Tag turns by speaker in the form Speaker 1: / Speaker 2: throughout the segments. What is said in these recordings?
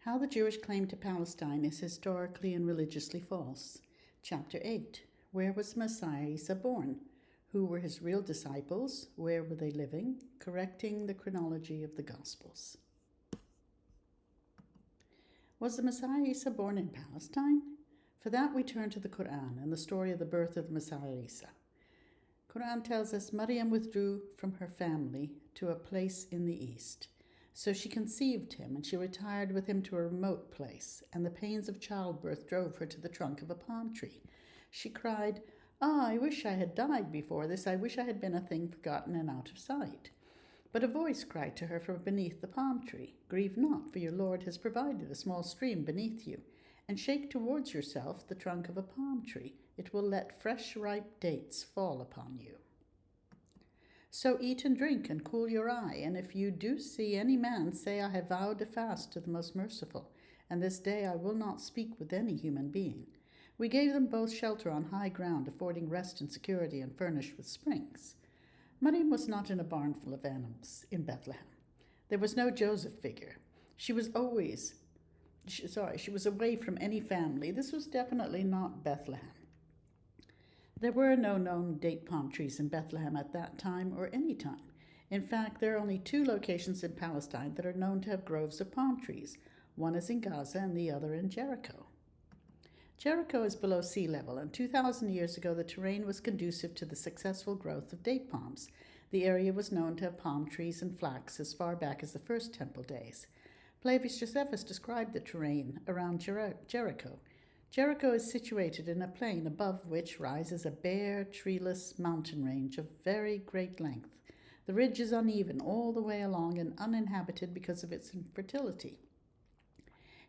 Speaker 1: How the Jewish claim to Palestine is historically and religiously false. Chapter 8. Where was Messiah Isa born? Who were his real disciples? Where were they living? Correcting the chronology of the Gospels. Was the Messiah Isa born in Palestine? For that we turn to the Quran and the story of the birth of the Messiah Isa. Quran tells us Maryam withdrew from her family to a place in the east. So she conceived him, and she retired with him to a remote place, and the pains of childbirth drove her to the trunk of a palm tree. She cried, I wish I had died before this. I wish I had been a thing forgotten and out of sight. But a voice cried to her from beneath the palm tree, Grieve not, for your Lord has provided a small stream beneath you, and shake towards yourself the trunk of a palm tree. It will let fresh ripe dates fall upon you. So eat and drink and cool your eye, and if you do see any man, say, I have vowed a fast to the most merciful, and this day I will not speak with any human being. We gave them both shelter on high ground, affording rest and security, and furnished with springs. Maryam was not in a barn full of animals in Bethlehem. There was no Joseph figure. She was away from any family. This was definitely not Bethlehem. There were no known date palm trees in Bethlehem at that time or any time. In fact, there are only two locations in Palestine that are known to have groves of palm trees. One is in Gaza and the other in Jericho. Jericho is below sea level, and 2,000 years ago the terrain was conducive to the successful growth of date palms. The area was known to have palm trees and flax as far back as the first temple days. Flavius Josephus described the terrain around Jericho. Jericho is situated in a plain above which rises a bare, treeless mountain range of very great length. The ridge is uneven all the way along and uninhabited because of its infertility.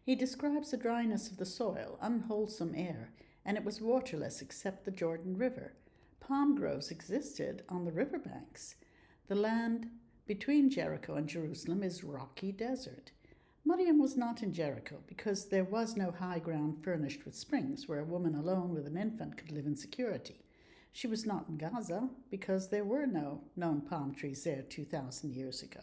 Speaker 1: He describes the dryness of the soil, unwholesome air, and it was waterless except the Jordan River. Palm groves existed on the riverbanks. The land between Jericho and Jerusalem is rocky desert. Maryam was not in Jericho because there was no high ground furnished with springs where a woman alone with an infant could live in security. She was not in Gaza because there were no known palm trees there 2,000 years ago.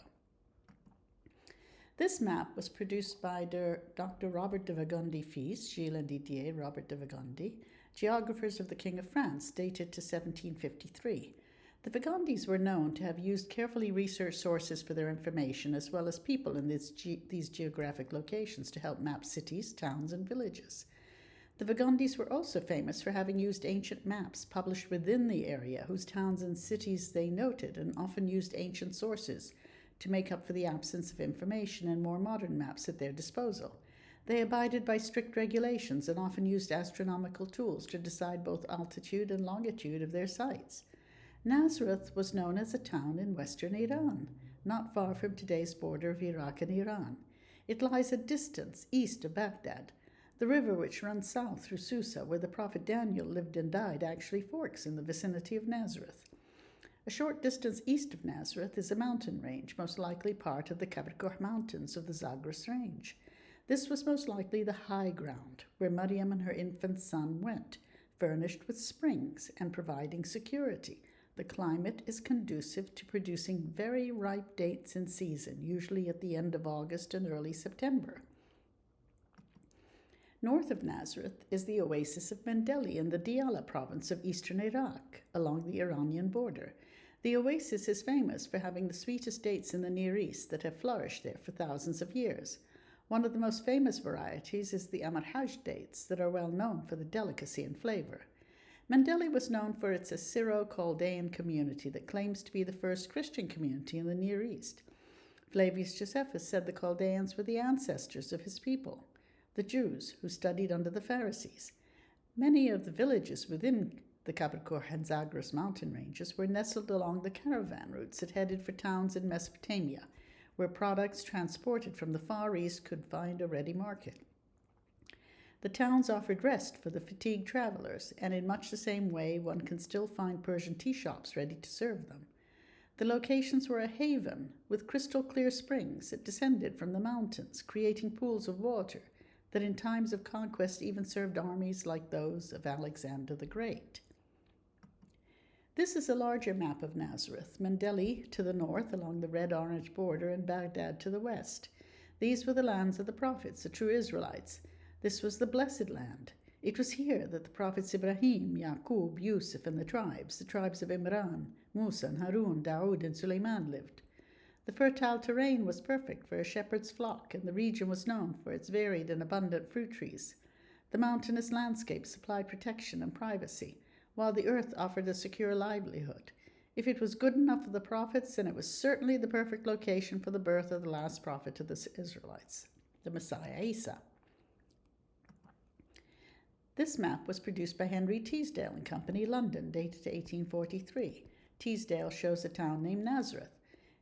Speaker 1: This map was produced by Dr. Robert de Vigondy fils, Gilles and Didier Robert de Vigondy, geographers of the King of France, dated to 1753. The Vigondys were known to have used carefully researched sources for their information, as well as people in these geographic locations to help map cities, towns, and villages. The Vigondys were also famous for having used ancient maps published within the area, whose towns and cities they noted, and often used ancient sources to make up for the absence of information and more modern maps at their disposal. They abided by strict regulations and often used astronomical tools to decide both altitude and longitude of their sites. Nazareth was known as a town in western Iran, not far from today's border of Iraq and Iran. It lies a distance east of Baghdad. The river which runs south through Susa, where the prophet Daniel lived and died, actually forks in the vicinity of Nazareth. A short distance east of Nazareth is a mountain range, most likely part of the Kabir Mountains of the Zagros Range. This was most likely the high ground, where Maryam and her infant son went, furnished with springs and providing security. The climate is conducive to producing very ripe dates in season, usually at the end of August and early September. North of Nazareth is the oasis of Mendeli in the Diyala province of eastern Iraq, along the Iranian border. The oasis is famous for having the sweetest dates in the Near East that have flourished there for thousands of years. One of the most famous varieties is the Amr Hajj dates that are well known for the delicacy and flavor. Mendeli was known for its Assyro-Chaldean community that claims to be the first Christian community in the Near East. Flavius Josephus said the Chaldeans were the ancestors of his people, the Jews who studied under the Pharisees. Many of the villages within the Kabir and Zagros mountain ranges were nestled along the caravan routes that headed for towns in Mesopotamia, where products transported from the Far East could find a ready market. The towns offered rest for the fatigued travelers, and in much the same way one can still find Persian tea shops ready to serve them. The locations were a haven with crystal-clear springs that descended from the mountains, creating pools of water that in times of conquest even served armies like those of Alexander the Great. This is a larger map of Nazareth, Mendeli to the north along the red-orange border and Baghdad to the west. These were the lands of the prophets, the true Israelites. This was the blessed land. It was here that the prophets Ibrahim, Yaqub, Yusuf, and the tribes of Imran, Musa, and Harun, Daoud, and Suleiman lived. The fertile terrain was perfect for a shepherd's flock, and the region was known for its varied and abundant fruit trees. The mountainous landscape supplied protection and privacy, while the earth offered a secure livelihood. If it was good enough for the prophets, then it was certainly the perfect location for the birth of the last prophet of the Israelites, the Messiah Isa. This map was produced by Henry Teasdale and Company, London, dated 1843. Teasdale shows a town named Nazareth,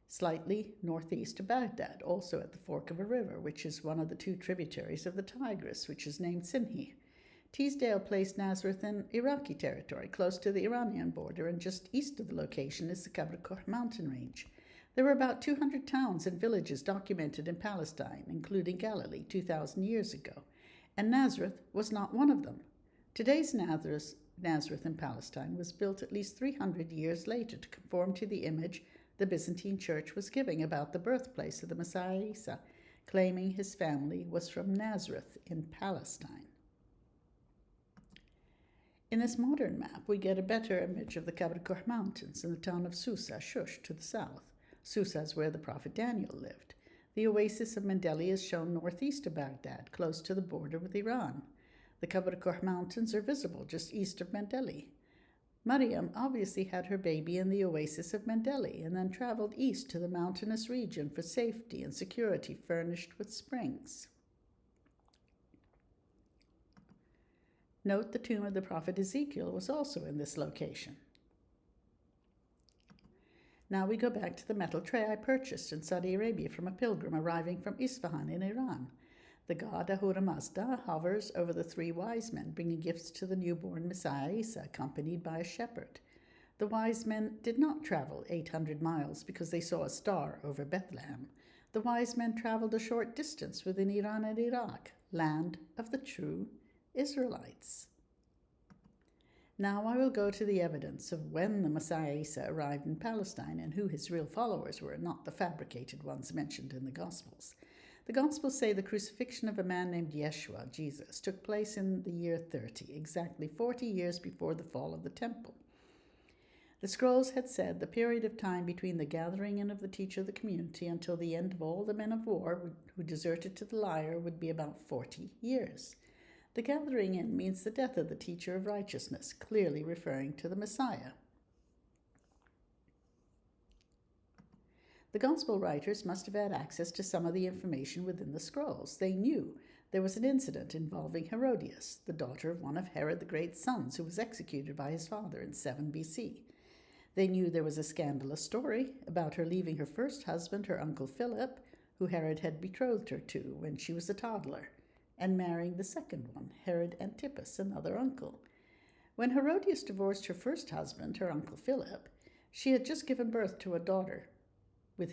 Speaker 1: slightly northeast of Baghdad, also at the fork of a river, which is one of the two tributaries of the Tigris, which is named Sinhi. Teasdale placed Nazareth in Iraqi territory, close to the Iranian border, and just east of the location is the Kabr Koh mountain range. There were about 200 towns and villages documented in Palestine, including Galilee, 2,000 years ago, and Nazareth was not one of them. Today's Nazareth in Palestine was built at least 300 years later to conform to the image the Byzantine Church was giving about the birthplace of the Messiah Isa, claiming his family was from Nazareth in Palestine. In this modern map, we get a better image of the Kabr Koh Mountains and the town of Susa, Shush, to the south. Susa is where the prophet Daniel lived. The oasis of Mendeli is shown northeast of Baghdad, close to the border with Iran. The Kabr Koh Mountains are visible just east of Mendeli. Maryam obviously had her baby in the oasis of Mendeli and then traveled east to the mountainous region for safety and security, furnished with springs. Note the tomb of the prophet Ezekiel was also in this location. Now we go back to the metal tray I purchased in Saudi Arabia from a pilgrim arriving from Isfahan in Iran. The god Ahura Mazda hovers over the three wise men, bringing gifts to the newborn Messiah Isa, accompanied by a shepherd. The wise men did not travel 800 miles because they saw a star over Bethlehem. The wise men traveled a short distance within Iran and Iraq, land of the true Israelites. Now I will go to the evidence of when the Messiah Isa arrived in Palestine and who his real followers were, not the fabricated ones mentioned in the Gospels. The Gospels say the crucifixion of a man named Yeshua, Jesus, took place in the year 30, exactly 40 years before the fall of the temple. The scrolls had said the period of time between the gathering in of the teacher of the community until the end of all the men of war who deserted to the liar would be about 40 years. The gathering in means the death of the teacher of righteousness, clearly referring to the Messiah. The Gospel writers must have had access to some of the information within the scrolls. They knew there was an incident involving Herodias, the daughter of one of Herod the Great's sons, who was executed by his father in 7 BC. They knew there was a scandalous story about her leaving her first husband, her uncle Philip, who Herod had betrothed her to when she was a toddler, and marrying the second one, Herod Antipas, another uncle. When Herodias divorced her first husband, her uncle Philip, she had just given birth to a daughter with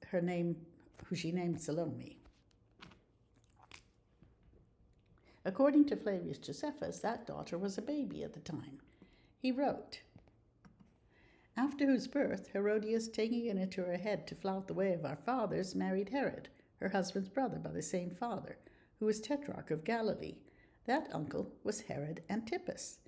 Speaker 1: her name, who she named Salome. According to Flavius Josephus, that daughter was a baby at the time. He wrote, "After whose birth, Herodias, taking it into her head to flout the way of our fathers, married Herod, her husband's brother by the same father, who was tetrarch of Galilee. That uncle was Herod Antipas.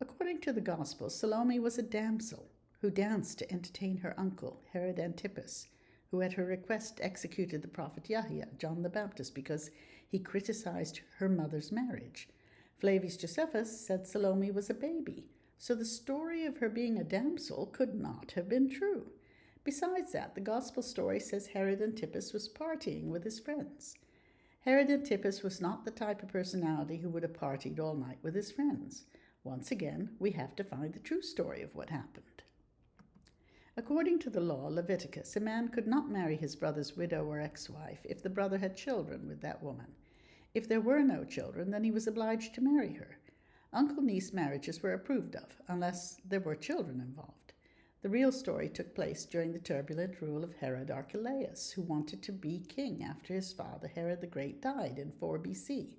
Speaker 1: According to the Gospels, Salome was a damsel who danced to entertain her uncle, Herod Antipas, who at her request executed the prophet Yahya, John the Baptist, because he criticized her mother's marriage. Flavius Josephus said Salome was a baby, so the story of her being a damsel could not have been true. Besides that, the Gospel story says Herod Antipas was partying with his friends. Herod Antipas was not the type of personality who would have partied all night with his friends. Once again, we have to find the true story of what happened. According to the law, Leviticus, a man could not marry his brother's widow or ex-wife if the brother had children with that woman. If there were no children, then he was obliged to marry her. Uncle-niece marriages were approved of, unless there were children involved. The real story took place during the turbulent rule of Herod Archelaus, who wanted to be king after his father Herod the Great died in 4 BC.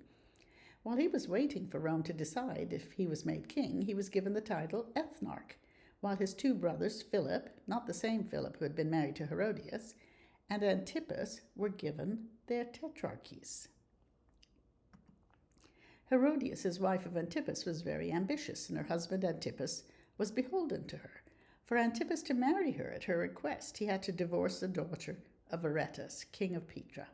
Speaker 1: While he was waiting for Rome to decide if he was made king, he was given the title ethnarch, while his two brothers, Philip, not the same Philip who had been married to Herodias, and Antipas were given their tetrarchies. Herodias, his wife of Antipas, was very ambitious, and her husband Antipas was beholden to her. For Antipas to marry her at her request, he had to divorce the daughter of Aretas, king of Petra.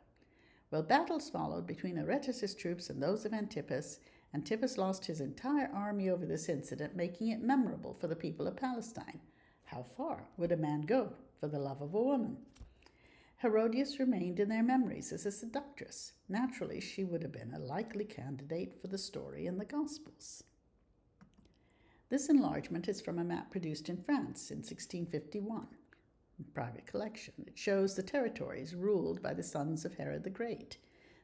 Speaker 1: Well, battles followed between Aretas' troops and those of Antipas. Antipas lost his entire army over this incident, making it memorable for the people of Palestine. How far would a man go for the love of a woman? Herodias remained in their memories as a seductress. Naturally, she would have been a likely candidate for the story in the Gospels. This enlargement is from a map produced in France in 1651, a private collection. It shows the territories ruled by the sons of Herod the Great.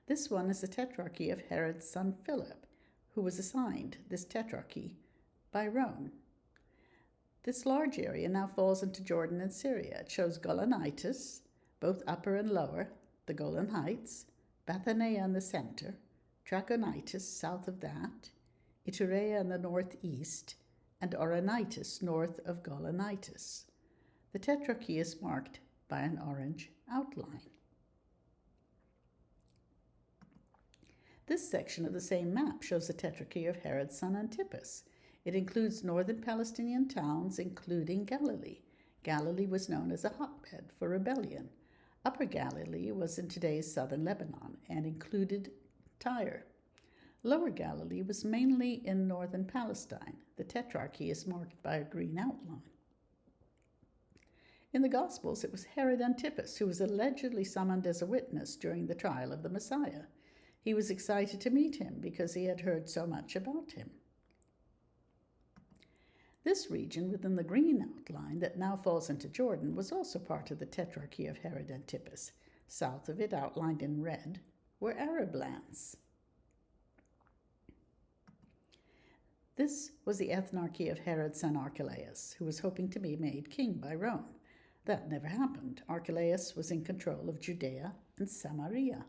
Speaker 1: This one is the tetrarchy of Herod's son Philip, who was assigned this tetrarchy by Rome. This large area now falls into Jordan and Syria. It shows Golanitis, both upper and lower, the Golan Heights, Bethania in the center, Trachonitis south of that, Iturea in the northeast, and Auranitis north of Golanitis. The tetrarchy is marked by an orange outline. This section of the same map shows the tetrarchy of Herod's son Antipas. It includes northern Palestinian towns, including Galilee. Galilee was known as a hotbed for rebellion. Upper Galilee was in today's southern Lebanon and included Tyre. Lower Galilee was mainly in northern Palestine. The tetrarchy is marked by a green outline. In the Gospels, it was Herod Antipas who was allegedly summoned as a witness during the trial of the Messiah. He was excited to meet him because he had heard so much about him. This region within the green outline that now falls into Jordan was also part of the tetrarchy of Herod Antipas. South of it, outlined in red, were Arab lands. This was the ethnarchy of Herod's son Archelaus, who was hoping to be made king by Rome. That never happened. Archelaus was in control of Judea and Samaria.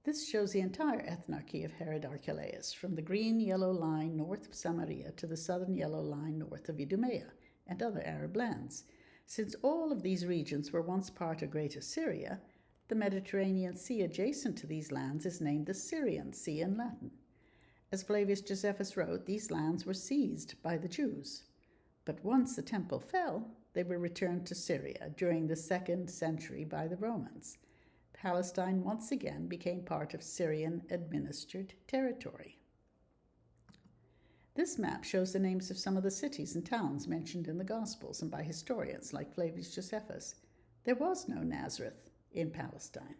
Speaker 1: This shows the entire ethnarchy of Herod Archelaus, from the green-yellow line north of Samaria to the southern yellow line north of Idumea and other Arab lands. Since all of these regions were once part of Greater Syria, the Mediterranean Sea adjacent to these lands is named the Syrian Sea in Latin. As Flavius Josephus wrote, these lands were seized by the Jews. But once the temple fell, they were returned to Syria during the 2nd century by the Romans. Palestine once again became part of Syrian-administered territory. This map shows the names of some of the cities and towns mentioned in the Gospels and by historians like Flavius Josephus. There was no Nazareth in Palestine.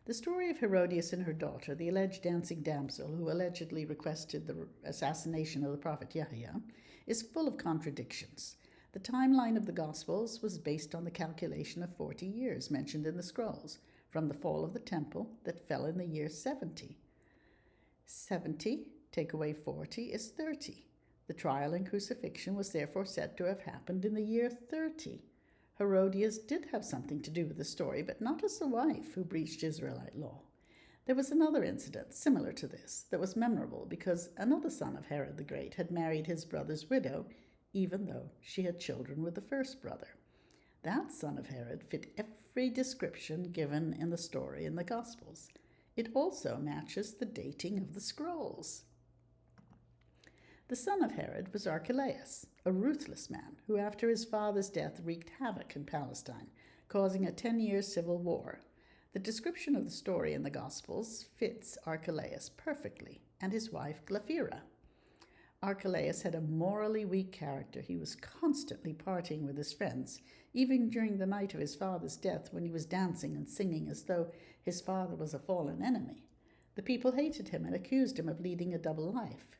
Speaker 1: The story of Herodias and her daughter, the alleged dancing damsel who allegedly requested the assassination of the prophet Yahya, is full of contradictions. The timeline of the Gospels was based on the calculation of 40 years mentioned in the scrolls, from the fall of the temple that fell in the year 70. 70, take away 40, is 30. The trial and crucifixion was therefore said to have happened in the year 30. Herodias did have something to do with the story, but not as the wife who breached Israelite law. There was another incident similar to this that was memorable because another son of Herod the Great had married his brother's widow, even though she had children with the first brother. That son of Herod fit every description given in the story in the Gospels. It also matches the dating of the scrolls. The son of Herod was Archelaus, a ruthless man who after his father's death wreaked havoc in Palestine, causing a 10-year civil war. The description of the story in the Gospels fits Archelaus perfectly, and his wife Glaphyra. Archelaus had a morally weak character. He was constantly partying with his friends, even during the night of his father's death when he was dancing and singing as though his father was a fallen enemy. The people hated him and accused him of leading a double life.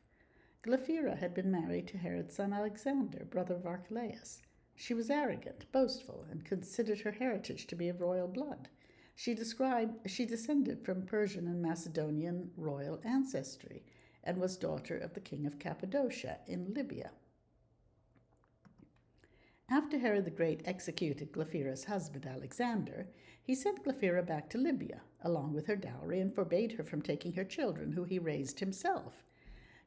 Speaker 1: Glaphyra had been married to Herod's son Alexander, brother of Archelaus. She was arrogant, boastful, and considered her heritage to be of royal blood. She descended from Persian and Macedonian royal ancestry, and was daughter of the king of Cappadocia in Libya. After Herod the Great executed Glaphyra's husband Alexander, he sent Glaphyra back to Libya, along with her dowry, and forbade her from taking her children, who he raised himself.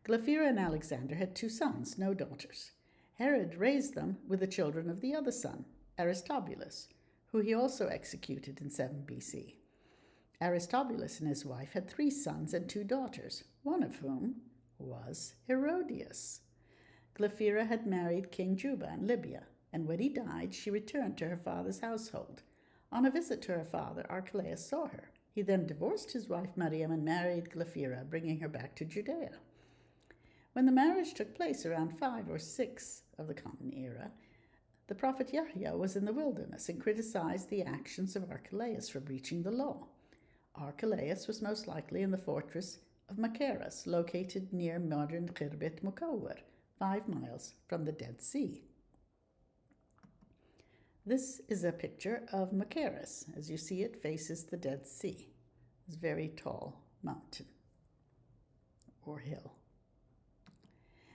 Speaker 1: Glaphyra and Alexander had 2 sons, no daughters. Herod raised them with the children of the other son, Aristobulus, who he also executed in 7 BC. Aristobulus and his wife had 3 sons and 2 daughters, one of whom was Herodias. Glaphyra had married King Juba in Libya, and when he died, she returned to her father's household. On a visit to her father, Archelaus saw her. He then divorced his wife Miriam and married Glaphyra, bringing her back to Judea. When the marriage took place around 5 or 6 of the Common Era, the prophet Yahya was in the wilderness and criticized the actions of Archelaus for breaching the law. Archelaus was most likely in the fortress of Machaerus, located near modern Khirbet Mukawwar, 5 miles from the Dead Sea. This is a picture of Machaerus. As you see, it faces the Dead Sea. It's a very tall mountain or hill.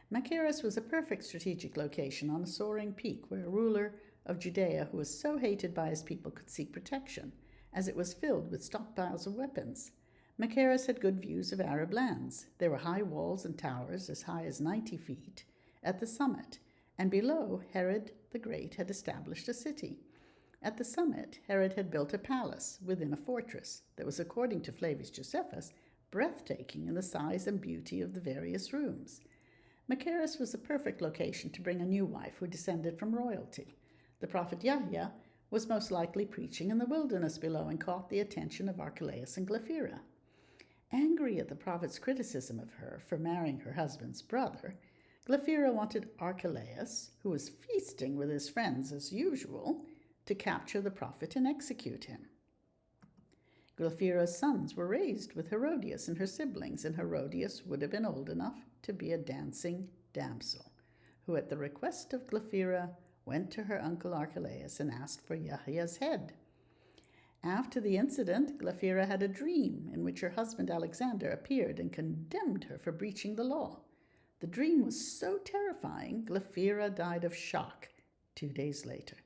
Speaker 1: Machaerus was a perfect strategic location on a soaring peak where a ruler of Judea who was so hated by his people could seek protection, as it was filled with stockpiles of weapons. Machaerus had good views of Arab lands. There were high walls and towers as high as 90 feet at the summit, and below Herod the Great had established a city. At the summit, Herod had built a palace within a fortress that was, according to Flavius Josephus, breathtaking in the size and beauty of the various rooms. Machaerus was a perfect location to bring a new wife who descended from royalty. The prophet Yahya was most likely preaching in the wilderness below and caught the attention of Archelaus and Glaphyra. Angry at the prophet's criticism of her for marrying her husband's brother, Glaphyra wanted Archelaus, who was feasting with his friends as usual, to capture the prophet and execute him. Glaphyra's sons were raised with Herodias and her siblings, and Herodias would have been old enough to be a dancing damsel, who at the request of Glaphyra went to her uncle Archelaus and asked for Yahya's head. After the incident, Glaphyra had a dream in which her husband Alexander appeared and condemned her for breaching the law. The dream was so terrifying, Glaphyra died of shock 2 days later.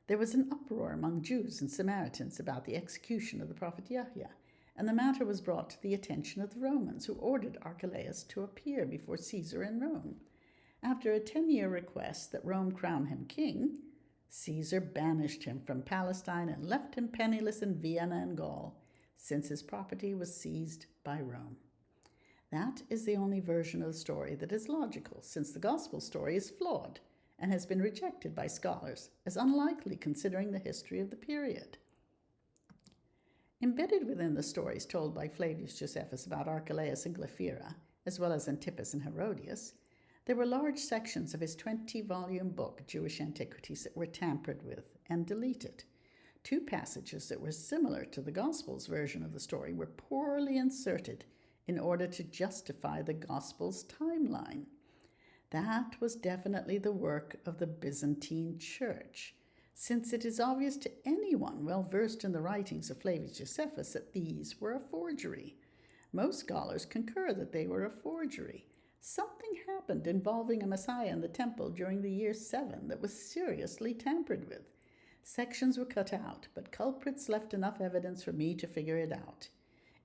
Speaker 1: There was an uproar among Jews and Samaritans about the execution of the prophet Yahya, and the matter was brought to the attention of the Romans, who ordered Archelaus to appear before Caesar in Rome. After a 10-year request that Rome crown him king, Caesar banished him from Palestine and left him penniless in Vienna and Gaul, since his property was seized by Rome. That is the only version of the story that is logical, since the gospel story is flawed and has been rejected by scholars as unlikely considering the history of the period. Embedded within the stories told by Flavius Josephus about Archelaus and Glaphyra, as well as Antipas and Herodias, there were large sections of his 20-volume book, Jewish Antiquities, that were tampered with and deleted. 2 passages that were similar to the Gospels version of the story were poorly inserted in order to justify the Gospel's timeline. That was definitely the work of the Byzantine Church, since it is obvious to anyone well versed in the writings of Flavius Josephus that these were a forgery. Most scholars concur that they were a forgery. Something happened involving a Messiah in the temple during the year 7 that was seriously tampered with. Sections were cut out, but culprits left enough evidence for me to figure it out.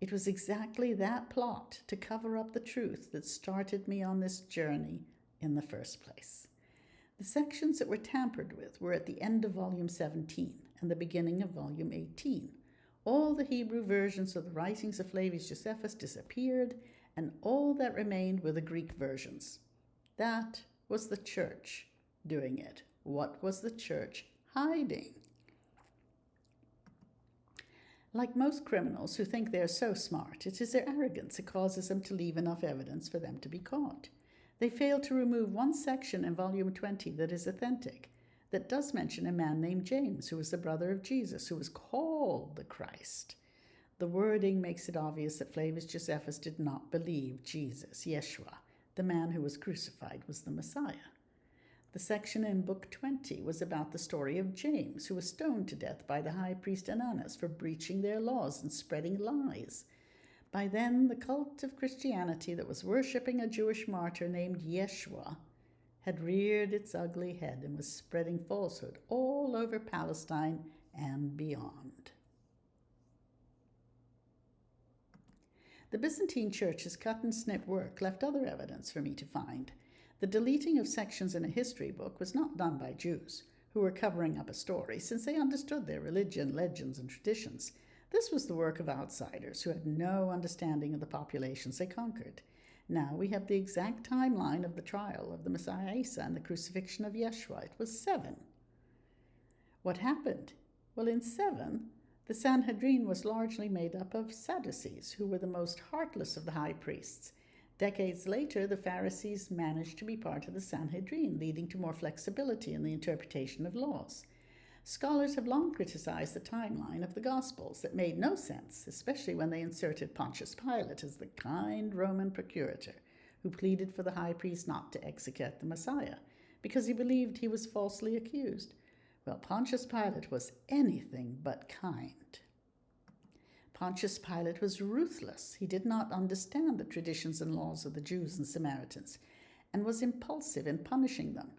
Speaker 1: It was exactly that plot to cover up the truth that started me on this journey in the first place. The sections that were tampered with were at the end of Volume 17 and the beginning of Volume 18. All the Hebrew versions of the writings of Flavius Josephus disappeared, and all that remained were the Greek versions. That was the church doing it. What was the church hiding? Like most criminals who think they are so smart, it is their arrogance that causes them to leave enough evidence for them to be caught. They failed to remove one section in Volume 20 that is authentic, that does mention a man named James, who was the brother of Jesus, who was called the Christ. The wording makes it obvious that Flavius Josephus did not believe Jesus, Yeshua, the man who was crucified, was the Messiah. The section in Book 20 was about the story of James, who was stoned to death by the high priest Ananus for breaching their laws and spreading lies. By then, the cult of Christianity that was worshipping a Jewish martyr named Yeshua had reared its ugly head and was spreading falsehood all over Palestine and beyond. The Byzantine Church's cut-and-snip work left other evidence for me to find. The deleting of sections in a history book was not done by Jews, who were covering up a story, since they understood their religion, legends, and traditions. This was the work of outsiders who had no understanding of the populations they conquered. Now we have the exact timeline of the trial of the Messiah Isa and the crucifixion of Yeshua. It was 7. What happened? Well, in 7, the Sanhedrin was largely made up of Sadducees, who were the most heartless of the high priests. Decades later, the Pharisees managed to be part of the Sanhedrin, leading to more flexibility in the interpretation of laws. Scholars have long criticized the timeline of the Gospels that made no sense, especially when they inserted Pontius Pilate as the kind Roman procurator who pleaded for the high priest not to execute the Messiah because he believed he was falsely accused. Well, Pontius Pilate was anything but kind. Pontius Pilate was ruthless. He did not understand the traditions and laws of the Jews and Samaritans and was impulsive in punishing them.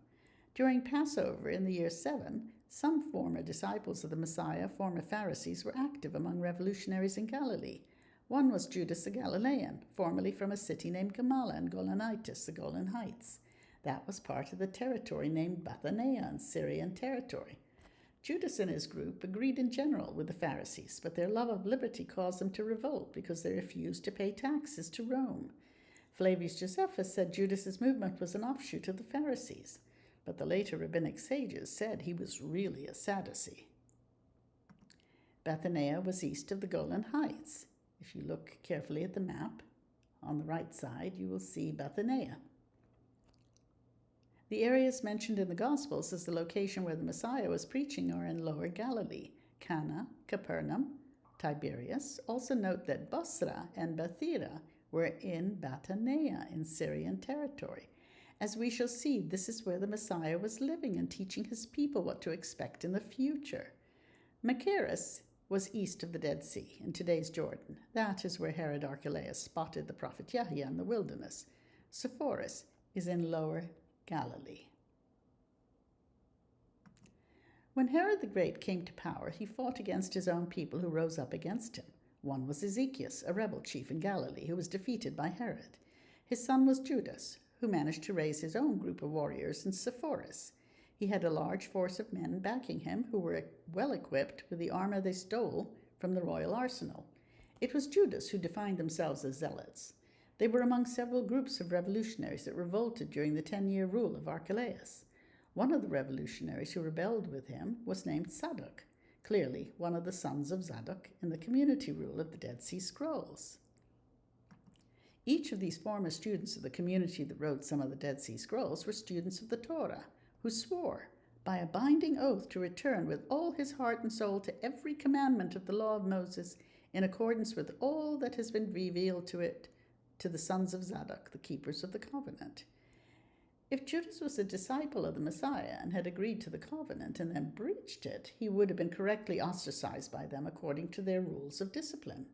Speaker 1: During Passover in the year 7, some former disciples of the Messiah, former Pharisees, were active among revolutionaries in Galilee. One was Judas the Galilean, formerly from a city named Gamala in Golanitis, the Golan Heights. That was part of the territory named Bithynia in Syrian territory. Judas and his group agreed in general with the Pharisees, but their love of liberty caused them to revolt because they refused to pay taxes to Rome. Flavius Josephus said Judas's movement was an offshoot of the Pharisees, but the later rabbinic sages said he was really a Sadducee. Bithynia was east of the Golan Heights. If you look carefully at the map, on the right side you will see Bithynia. The areas mentioned in the Gospels as the location where the Messiah was preaching are in Lower Galilee, Cana, Capernaum, Tiberias. Also note that Bosra and Bethira were in Bithynia in Syrian territory. As we shall see, this is where the Messiah was living and teaching his people what to expect in the future. Machaerus was east of the Dead Sea, in today's Jordan. That is where Herod Archelaus spotted the prophet Yahya in the wilderness. Sepphoris is in Lower Galilee. When Herod the Great came to power, he fought against his own people who rose up against him. One was Ezekias, a rebel chief in Galilee, who was defeated by Herod. His son was Judas, who managed to raise his own group of warriors in Sepphoris. He had a large force of men backing him who were well equipped with the armor they stole from the royal arsenal. It was Judas who defined themselves as zealots. They were among several groups of revolutionaries that revolted during the 10-year rule of Archelaus. One of the revolutionaries who rebelled with him was named Zadok, clearly one of the sons of Zadok in the community rule of the Dead Sea Scrolls. Each of these former students of the community that wrote some of the Dead Sea Scrolls were students of the Torah, who swore by a binding oath to return with all his heart and soul to every commandment of the law of Moses in accordance with all that has been revealed to it to the sons of Zadok, the keepers of the covenant. If Judas was a disciple of the Messiah and had agreed to the covenant and then breached it, he would have been correctly ostracized by them according to their rules of discipline.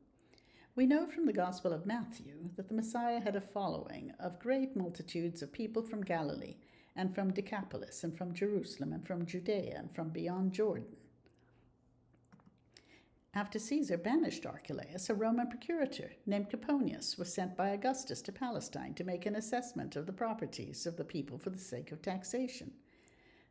Speaker 1: We know from the Gospel of Matthew that the Messiah had a following of great multitudes of people from Galilee and from Decapolis and from Jerusalem and from Judea and from beyond Jordan. After Caesar banished Archelaus, a Roman procurator named Coponius was sent by Augustus to Palestine to make an assessment of the properties of the people for the sake of taxation.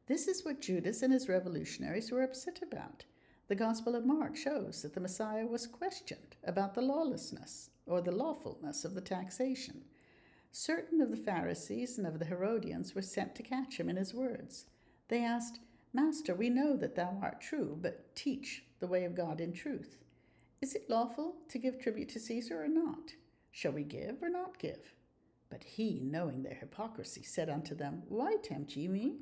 Speaker 1: This is what Judas and his revolutionaries were upset about. The Gospel of Mark shows that the Messiah was questioned about the lawlessness or the lawfulness of the taxation. Certain of the Pharisees and of the Herodians were sent to catch him in his words. They asked, "Master, we know that thou art true, but teach the way of God in truth. Is it lawful to give tribute to Caesar or not? Shall we give or not give?" But he, knowing their hypocrisy, said unto them, "Why tempt ye me?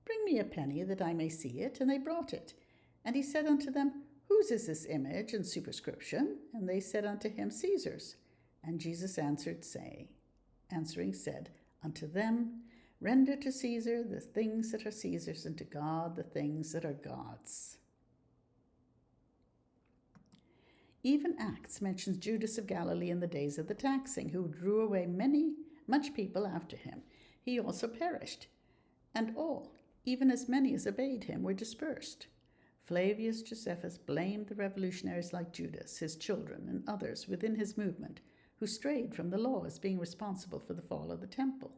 Speaker 1: Bring me a penny that I may see it." And they brought it. And he said unto them, "Whose is this image and superscription?" And they said unto him, "Caesar's." And Jesus answering said unto them, "Render to Caesar the things that are Caesar's, and to God the things that are God's." Even Acts mentions Judas of Galilee in the days of the taxing, who drew away much people after him. He also perished. and all, even as many as obeyed him, were dispersed. Flavius Josephus blamed the revolutionaries like Judas, his children, and others within his movement who strayed from the law as being responsible for the fall of the temple.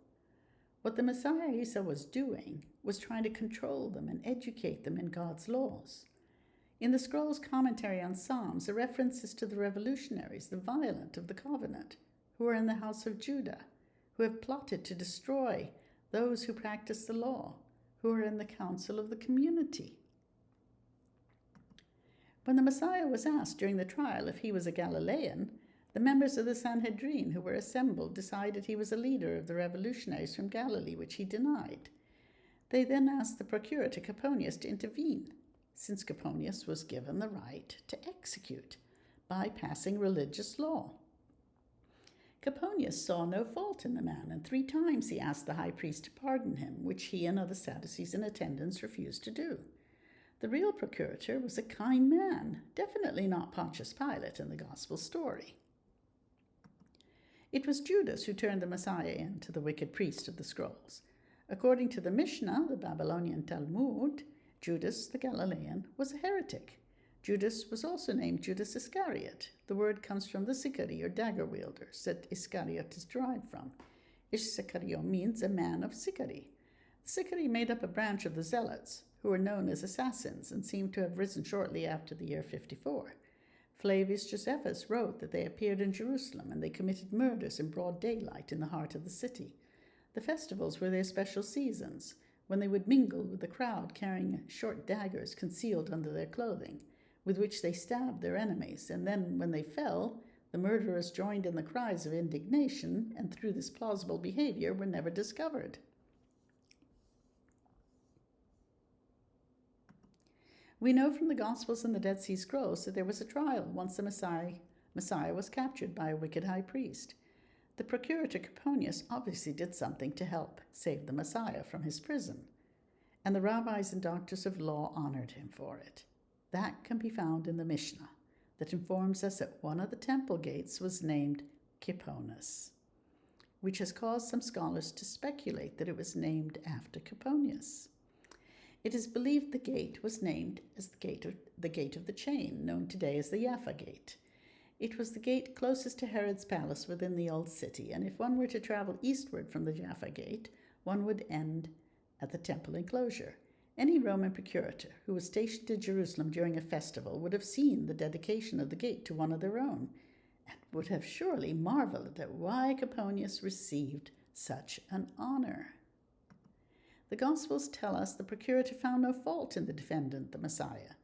Speaker 1: What the Messiah Isa was doing was trying to control them and educate them in God's laws. In the scroll's commentary on Psalms, a reference is to the revolutionaries, the violent of the covenant, who are in the house of Judah, who have plotted to destroy those who practice the law, who are in the council of the community. When the Messiah was asked during the trial if he was a Galilean, the members of the Sanhedrin who were assembled decided he was a leader of the revolutionaries from Galilee, which he denied. They then asked the procurator Coponius to intervene, since Coponius was given the right to execute by passing religious law. Coponius saw no fault in the man, and 3 times he asked the high priest to pardon him, which he and other Sadducees in attendance refused to do. The real procurator was a kind man, definitely not Pontius Pilate in the gospel story. It was Judas who turned the Messiah in to the wicked priest of the scrolls. According to the Mishnah, the Babylonian Talmud, Judas the Galilean was a heretic. Judas was also named Judas Iscariot. The word comes from the Sicarii, or dagger wielders, that Iscariot is derived from. Iscariot means a man of Sicarii. The Sicarii made up a branch of the Zealots, who were known as assassins and seem to have risen shortly after the year 54. Flavius Josephus wrote that they appeared in Jerusalem and they committed murders in broad daylight in the heart of the city. The festivals were their special seasons, when they would mingle with the crowd carrying short daggers concealed under their clothing, with which they stabbed their enemies, and then, when they fell, the murderers joined in the cries of indignation, and through this plausible behavior were never discovered. We know from the Gospels and the Dead Sea Scrolls that there was a trial once the Messiah was captured by a wicked high priest. The procurator Coponius obviously did something to help save the Messiah from his prison, and the rabbis and doctors of law honored him for it. That can be found in the Mishnah, that informs us that one of the temple gates was named Kipponus, which has caused some scholars to speculate that it was named after Coponius. It is believed the gate was named as the gate of the chain, known today as the Jaffa Gate. It was the gate closest to Herod's palace within the old city, and if one were to travel eastward from the Jaffa Gate, one would end at the temple enclosure. Any Roman procurator who was stationed in Jerusalem during a festival would have seen the dedication of the gate to one of their own, and would have surely marveled at why Coponius received such an honor. The Gospels tell us the procurator found no fault in the defendant, the Messiah,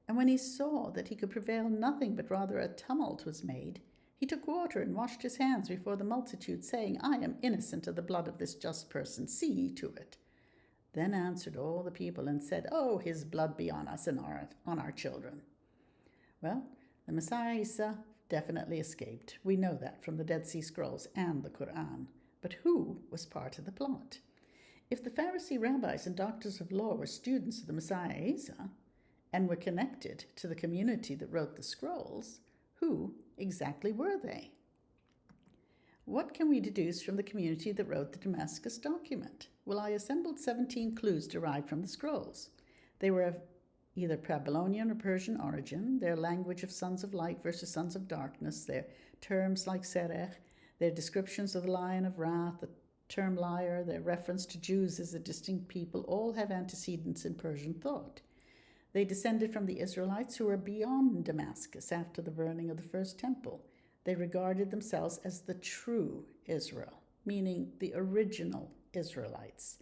Speaker 1: and when he saw that he could prevail nothing but rather a tumult was made, he took water and washed his hands before the multitude, saying, "I am innocent of the blood of this just person, see ye to it." Then answered all the people and said, "Oh, his blood be on us and on our children." Well, the Messiah Isa definitely escaped. We know that from the Dead Sea Scrolls and the Quran. But who was part of the plot? If the Pharisee rabbis and doctors of law were students of the Messiah Isa and were connected to the community that wrote the scrolls, who exactly were they? What can we deduce from the community that wrote the Damascus document? Well, I assembled 17 clues derived from the scrolls. They were of either Babylonian or Persian origin, their language of sons of light versus sons of darkness, their terms like Serech, their descriptions of the lion of wrath, the term liar, their reference to Jews as a distinct people, all have antecedents in Persian thought. They descended from the Israelites who were beyond Damascus after the burning of the first temple. They regarded themselves as the true Israel, meaning the original Israelites.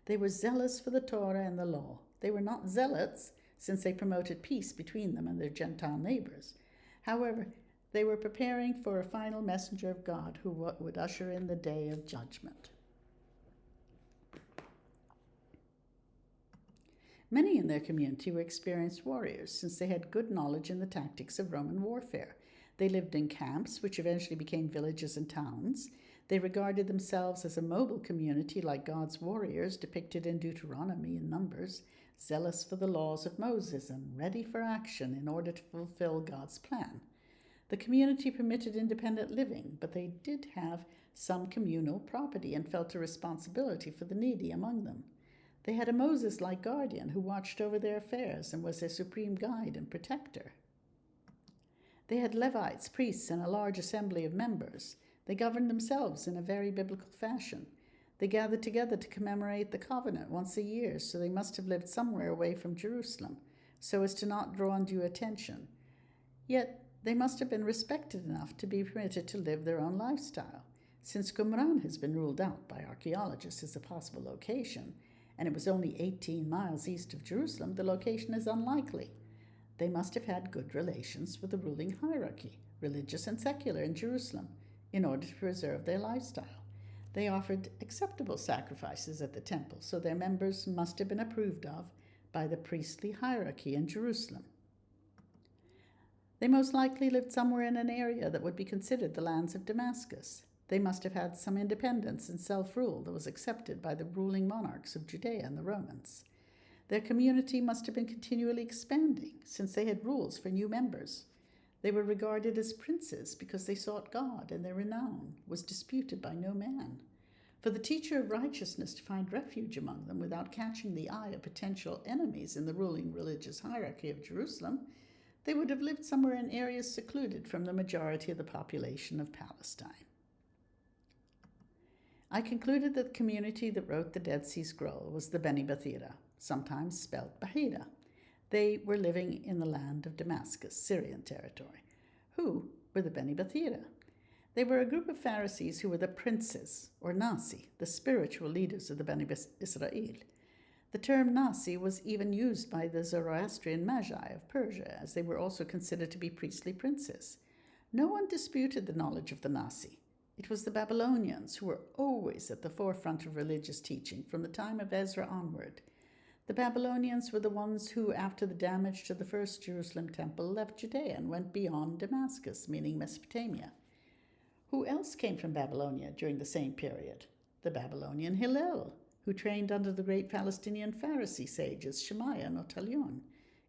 Speaker 1: They were zealous for the Torah and the law. They were not zealots, since they promoted peace between them and their Gentile neighbors. However, they were preparing for a final messenger of God who would usher in the day of judgment. Many in their community were experienced warriors, since they had good knowledge in the tactics of Roman warfare. They lived in camps, which eventually became villages and towns. They regarded themselves as a mobile community like God's warriors depicted in Deuteronomy and Numbers, zealous for the laws of Moses and ready for action in order to fulfill God's plan. The community permitted independent living, but they did have some communal property and felt a responsibility for the needy among them. They had a Moses-like guardian who watched over their affairs and was their supreme guide and protector. They had Levites, priests, and a large assembly of members. They governed themselves in a very biblical fashion. They gathered together to commemorate the covenant once a year, so they must have lived somewhere away from Jerusalem, so as to not draw undue attention. Yet they must have been respected enough to be permitted to live their own lifestyle. Since Qumran has been ruled out by archaeologists as a possible location, and it was only 18 miles east of Jerusalem, the location is unlikely. They must have had good relations with the ruling hierarchy, religious and secular, in Jerusalem, in order to preserve their lifestyle. They offered acceptable sacrifices at the temple, so their members must have been approved of by the priestly hierarchy in Jerusalem. They most likely lived somewhere in an area that would be considered the lands of Damascus. They must have had some independence and self-rule that was accepted by the ruling monarchs of Judea and the Romans. Their community must have been continually expanding, since they had rules for new members. They were regarded as princes because they sought God, and their renown was disputed by no man. For the teacher of righteousness to find refuge among them without catching the eye of potential enemies in the ruling religious hierarchy of Jerusalem, they would have lived somewhere in areas secluded from the majority of the population of Palestine. I concluded that the community that wrote the Dead Sea Scroll was the Beni Bathira, sometimes spelled Bahira. They were living in the land of Damascus, Syrian territory. Who were the Beni Bathira? They were a group of Pharisees who were the princes, or Nasi, the spiritual leaders of the Beni Israel. The term Nasi was even used by the Zoroastrian Magi of Persia, as they were also considered to be priestly princes. No one disputed the knowledge of the Nasi. It was the Babylonians who were always at the forefront of religious teaching from the time of Ezra onward. The Babylonians were the ones who, after the damage to the first Jerusalem temple, left Judea and went beyond Damascus, meaning Mesopotamia. Who else came from Babylonia during the same period? The Babylonian Hillel, who trained under the great Palestinian Pharisee sages Shemaiah and Otalion.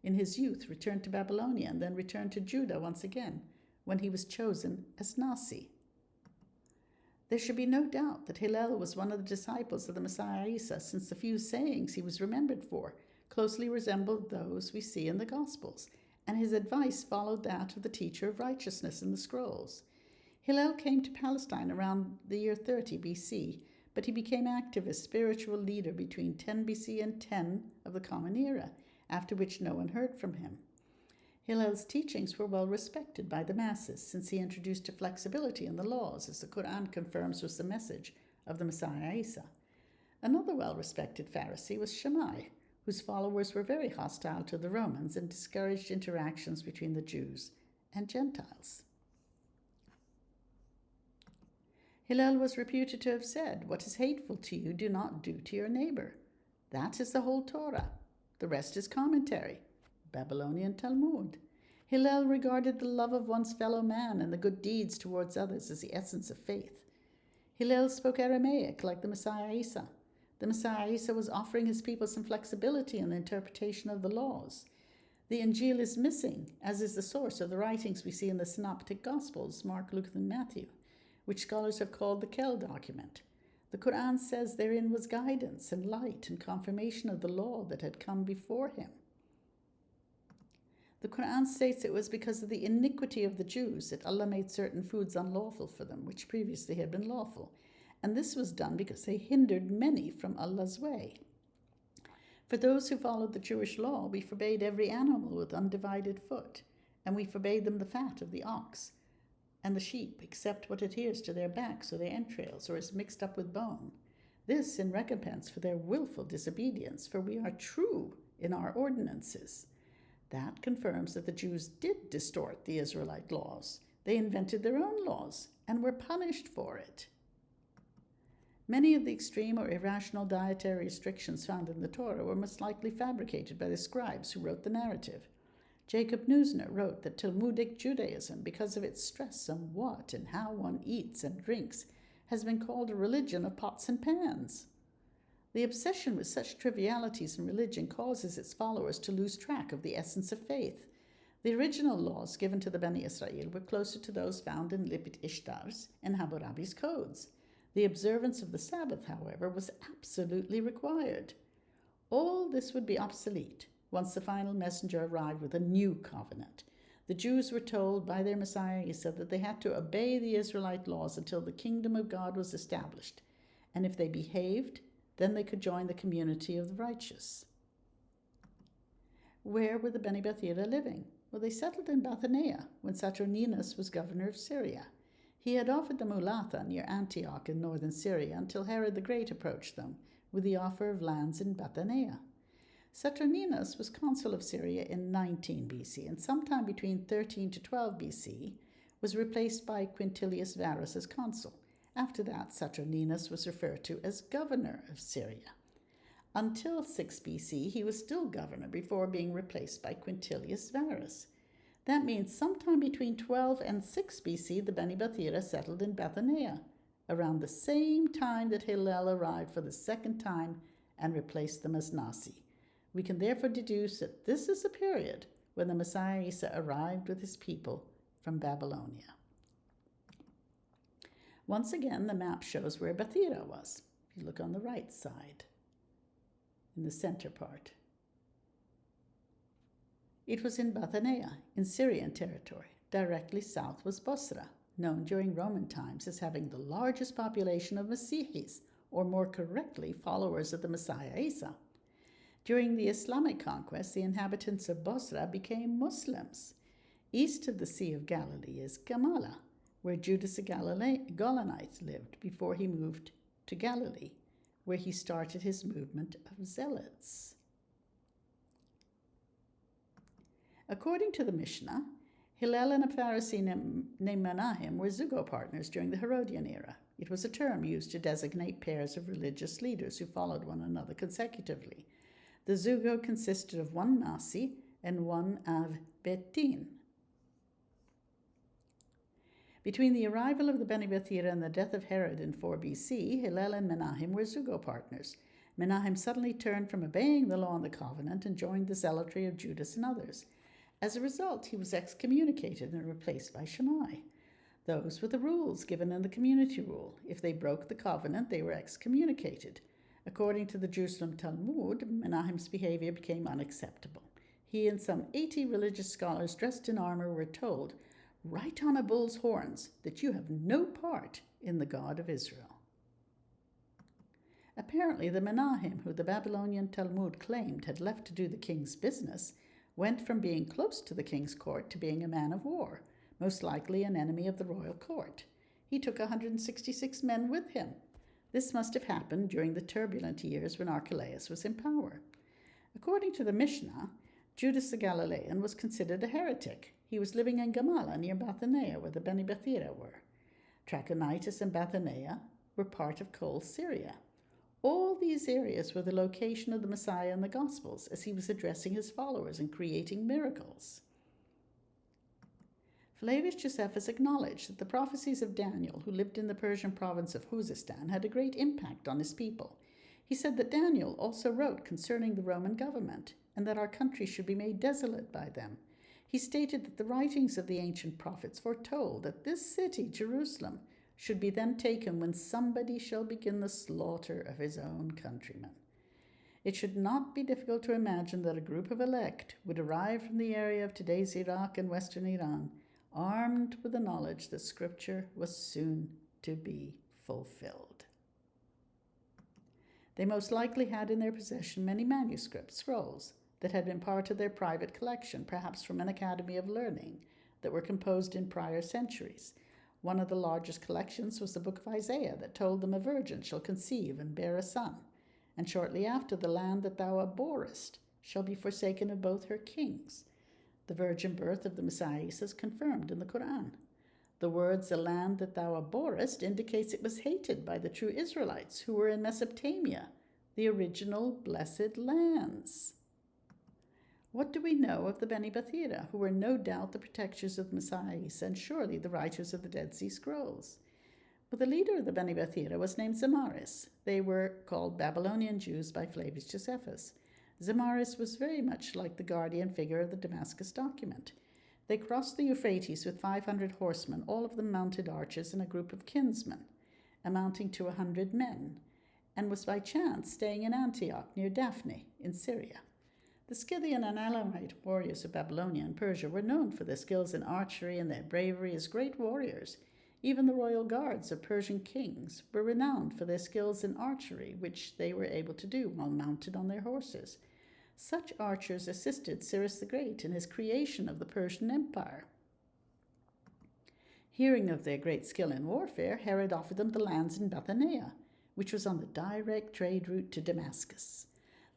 Speaker 1: In his youth, returned to Babylonia and then returned to Judah once again, when he was chosen as Nasi. There should be no doubt that Hillel was one of the disciples of the Messiah Isa, since the few sayings he was remembered for closely resembled those we see in the Gospels, and his advice followed that of the teacher of righteousness in the scrolls. Hillel came to Palestine around the year 30 BC, but he became active as spiritual leader between 10 BC and 10 of the Common Era, after which no one heard from him. Hillel's teachings were well respected by the masses, since he introduced a flexibility in the laws, as the Quran confirms was the message of the Messiah Isa. Another well-respected Pharisee was Shammai, whose followers were very hostile to the Romans and discouraged interactions between the Jews and Gentiles. Hillel was reputed to have said, "What is hateful to you, do not do to your neighbor." That is the whole Torah. The rest is commentary. Babylonian Talmud. Hillel regarded the love of one's fellow man and the good deeds towards others as the essence of faith. Hillel spoke Aramaic like the Messiah Isa. The Messiah Isa was offering his people some flexibility in the interpretation of the laws. The Injil is missing, as is the source of the writings we see in the Synoptic Gospels, Mark, Luke, and Matthew, which scholars have called the Kel document. The Quran says therein was guidance and light and confirmation of the law that had come before him. The Quran states it was because of the iniquity of the Jews that Allah made certain foods unlawful for them, which previously had been lawful, and this was done because they hindered many from Allah's way. For those who followed the Jewish law, we forbade every animal with undivided foot, and we forbade them the fat of the ox and the sheep, except what adheres to their backs or their entrails, or is mixed up with bone. This in recompense for their willful disobedience, for we are true in our ordinances. That confirms that the Jews did distort the Israelite laws. They invented their own laws and were punished for it. Many of the extreme or irrational dietary restrictions found in the Torah were most likely fabricated by the scribes who wrote the narrative. Jacob Neusner wrote that Talmudic Judaism, because of its stress on what and how one eats and drinks, has been called a religion of pots and pans. The obsession with such trivialities in religion causes its followers to lose track of the essence of faith. The original laws given to the Beni Israel were closer to those found in Lipit Ishtar's and Hammurabi's codes. The observance of the Sabbath, however, was absolutely required. All this would be obsolete once the final messenger arrived with a new covenant. The Jews were told by their Messiah Isa that they had to obey the Israelite laws until the kingdom of God was established, and if they behaved, then they could join the community of the righteous. Where were the Beni Bethira living? Well, they settled in Bithynia when Saturninus was governor of Syria. He had offered them Ulatha near Antioch in northern Syria until Herod the Great approached them with the offer of lands in Bithynia. Saturninus was consul of Syria in 19 BC, and sometime between 13 to 12 BC was replaced by Quintilius Varus as consul. After that, Saturninus was referred to as governor of Syria. Until 6 BC, he was still governor before being replaced by Quintilius Varus. That means sometime between 12 and 6 BC, the Beni Bethira settled in Bithynia, around the same time that Hillel arrived for the second time and replaced them as Nasi. We can therefore deduce that this is the period when the Messiah Isa arrived with his people from Babylonia. Once again, the map shows where Bethira was. If you look on the right side, in the center part. It was in Bithynia, in Syrian territory. Directly south was Bosra, known during Roman times as having the largest population of Masihis, or more correctly, followers of the Messiah Isa. During the Islamic conquest, the inhabitants of Bosra became Muslims. East of the Sea of Galilee is Gamala, where Judas the Galanite lived before he moved to Galilee, where he started his movement of zealots. According to the Mishnah, Hillel and a Pharisee named Menachem were zugo partners during the Herodian era. It was a term used to designate pairs of religious leaders who followed one another consecutively. The zugo consisted of one Nasi and one Av Bet Din. Between the arrival of the Beni Bethira and the death of Herod in 4 BC, Hillel and Menachem were zugo partners. Menachem suddenly turned from obeying the law and the covenant and joined the zealotry of Judas and others. As a result, he was excommunicated and replaced by Shammai. Those were the rules given in the community rule. If they broke the covenant, they were excommunicated. According to the Jerusalem Talmud, Menachem's behavior became unacceptable. He and some 80 religious scholars dressed in armor were told, "Write on a bull's horns that you have no part in the God of Israel." Apparently, the Menachem, who the Babylonian Talmud claimed had left to do the king's business, went from being close to the king's court to being a man of war, most likely an enemy of the royal court. He took 166 men with him. This must have happened during the turbulent years when Archelaus was in power. According to the Mishnah, Judas the Galilean was considered a heretic. He was living in Gamala near Bithynia, where the Beni Bethira were. Trachonitis and Bithynia were part of Kol Syria. All these areas were the location of the Messiah in the Gospels as he was addressing his followers and creating miracles. Flavius Josephus acknowledged that the prophecies of Daniel, who lived in the Persian province of Khuzestan, had a great impact on his people. He said that Daniel also wrote concerning the Roman government and that our country should be made desolate by them. He stated that the writings of the ancient prophets foretold that this city, Jerusalem, should be then taken when somebody shall begin the slaughter of his own countrymen. It should not be difficult to imagine that a group of elect would arrive from the area of today's Iraq and western Iran, armed with the knowledge that Scripture was soon to be fulfilled. They most likely had in their possession many manuscripts, scrolls, that had been part of their private collection, perhaps from an academy of learning, that were composed in prior centuries. One of the largest collections was the book of Isaiah that told them a virgin shall conceive and bear a son, and shortly after the land that thou abhorrest shall be forsaken of both her kings. The virgin birth of the Messiah is confirmed in the Quran. The words, the land that thou abhorrest, indicates it was hated by the true Israelites who were in Mesopotamia, the original blessed lands. What do we know of the Beni Bethira, who were no doubt the protectors of the Messiah and surely the writers of the Dead Sea Scrolls? Well, the leader of the Beni Bethira was named Zamaris. They were called Babylonian Jews by Flavius Josephus. Zamaris was very much like the guardian figure of the Damascus document. They crossed the Euphrates with 500 horsemen, all of them mounted archers, and a group of kinsmen, amounting to 100 men. and was by chance staying in Antioch near Daphne in Syria. The Scythian and Elamite warriors of Babylonia and Persia were known for their skills in archery and their bravery as great warriors. Even the royal guards of Persian kings were renowned for their skills in archery, which they were able to do while mounted on their horses. Such archers assisted Cyrus the Great in his creation of the Persian Empire. Hearing of their great skill in warfare, Herod offered them the lands in Bithynia, which was on the direct trade route to Damascus.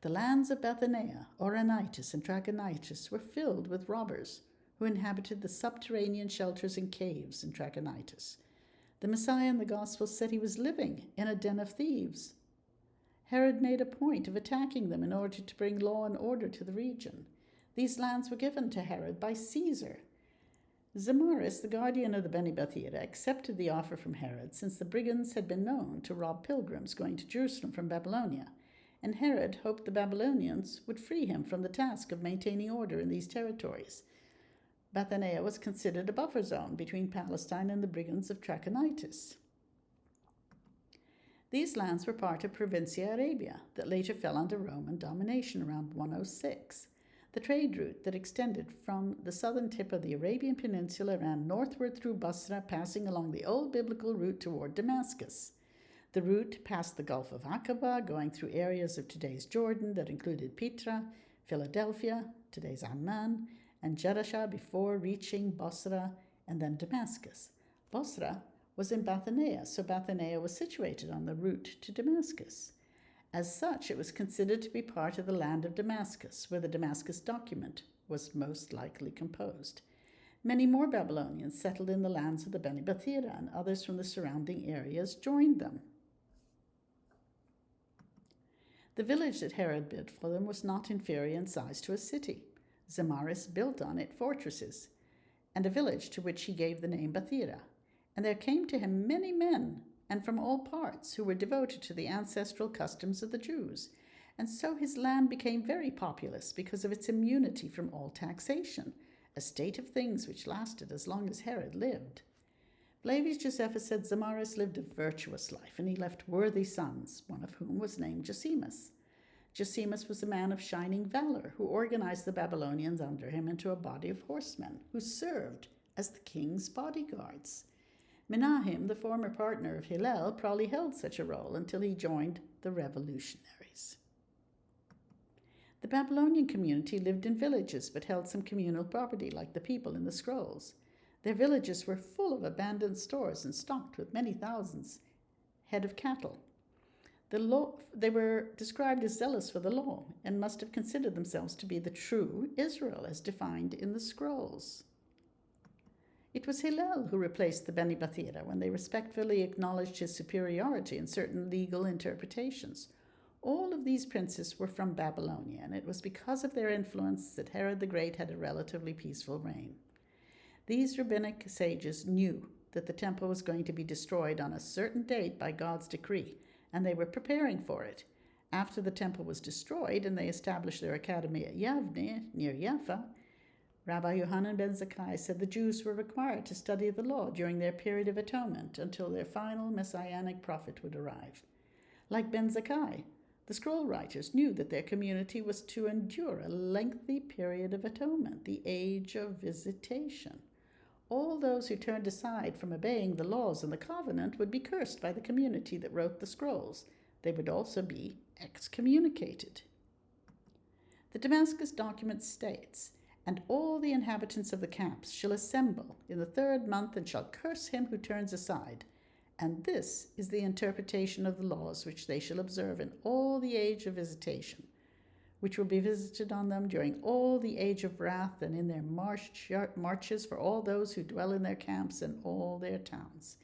Speaker 1: The lands of Bithynia, Auranitis, and Trachonitis were filled with robbers who inhabited the subterranean shelters and caves in Trachonitis. The Messiah in the Gospels said he was living in a den of thieves. Herod made a point of attacking them in order to bring law and order to the region. These lands were given to Herod by Caesar. Zamaris, the guardian of the Beni Bathira, accepted the offer from Herod, since the brigands had been known to rob pilgrims going to Jerusalem from Babylonia, and Herod hoped the Babylonians would free him from the task of maintaining order in these territories. Bithynia was considered a buffer zone between Palestine and the brigands of Trachonitis. These lands were part of Provincia Arabia that later fell under Roman domination around 106. The trade route that extended from the southern tip of the Arabian Peninsula ran northward through Basra, passing along the old biblical route toward Damascus. The route passed the Gulf of Aqaba, going through areas of today's Jordan that included Petra, Philadelphia, today's Amman, and Jerusha before reaching Basra and then Damascus. Basra was in Bithynia, so Bithynia was situated on the route to Damascus. As such, it was considered to be part of the land of Damascus, where the Damascus document was most likely composed. Many more Babylonians settled in the lands of the Beni Bathira, and others from the surrounding areas joined them. The village that Herod built for them was not inferior in size to a city. Zamaris built on it fortresses, and a village to which he gave the name Bathira. And there came to him many men, and from all parts, who were devoted to the ancestral customs of the Jews. And so his land became very populous because of its immunity from all taxation, a state of things which lasted as long as Herod lived. Flavius Josephus said Zamaris lived a virtuous life, and he left worthy sons, one of whom was named Josemus. Josemus was a man of shining valor who organized the Babylonians under him into a body of horsemen who served as the king's bodyguards. Menahem, the former partner of Hillel, probably held such a role until he joined the revolutionaries. The Babylonian community lived in villages but held some communal property like the people in the scrolls. Their villages were full of abandoned stores and stocked with many thousands head of cattle. They were described as zealous for the law and must have considered themselves to be the true Israel as defined in the scrolls. It was Hillel who replaced the Beni Bathira when they respectfully acknowledged his superiority in certain legal interpretations. All of these princes were from Babylonia, and it was because of their influence that Herod the Great had a relatively peaceful reign. These rabbinic sages knew that the temple was going to be destroyed on a certain date by God's decree, and they were preparing for it. After the temple was destroyed and they established their academy at Yavne, near Jaffa, Rabbi Yohanan ben Zakkai said the Jews were required to study the law during their period of atonement until their final messianic prophet would arrive. Like ben Zakkai, the scroll writers knew that their community was to endure a lengthy period of atonement, the age of visitation. All those who turned aside from obeying the laws and the covenant would be cursed by the community that wrote the scrolls. They would also be excommunicated. The Damascus document states, "And all the inhabitants of the camps shall assemble in the 3rd month and shall curse him who turns aside. And this is the interpretation of the laws which they shall observe in all the age of visitation, which will be visited on them during all the age of wrath and in their marches for all those who dwell in their camps and all their towns.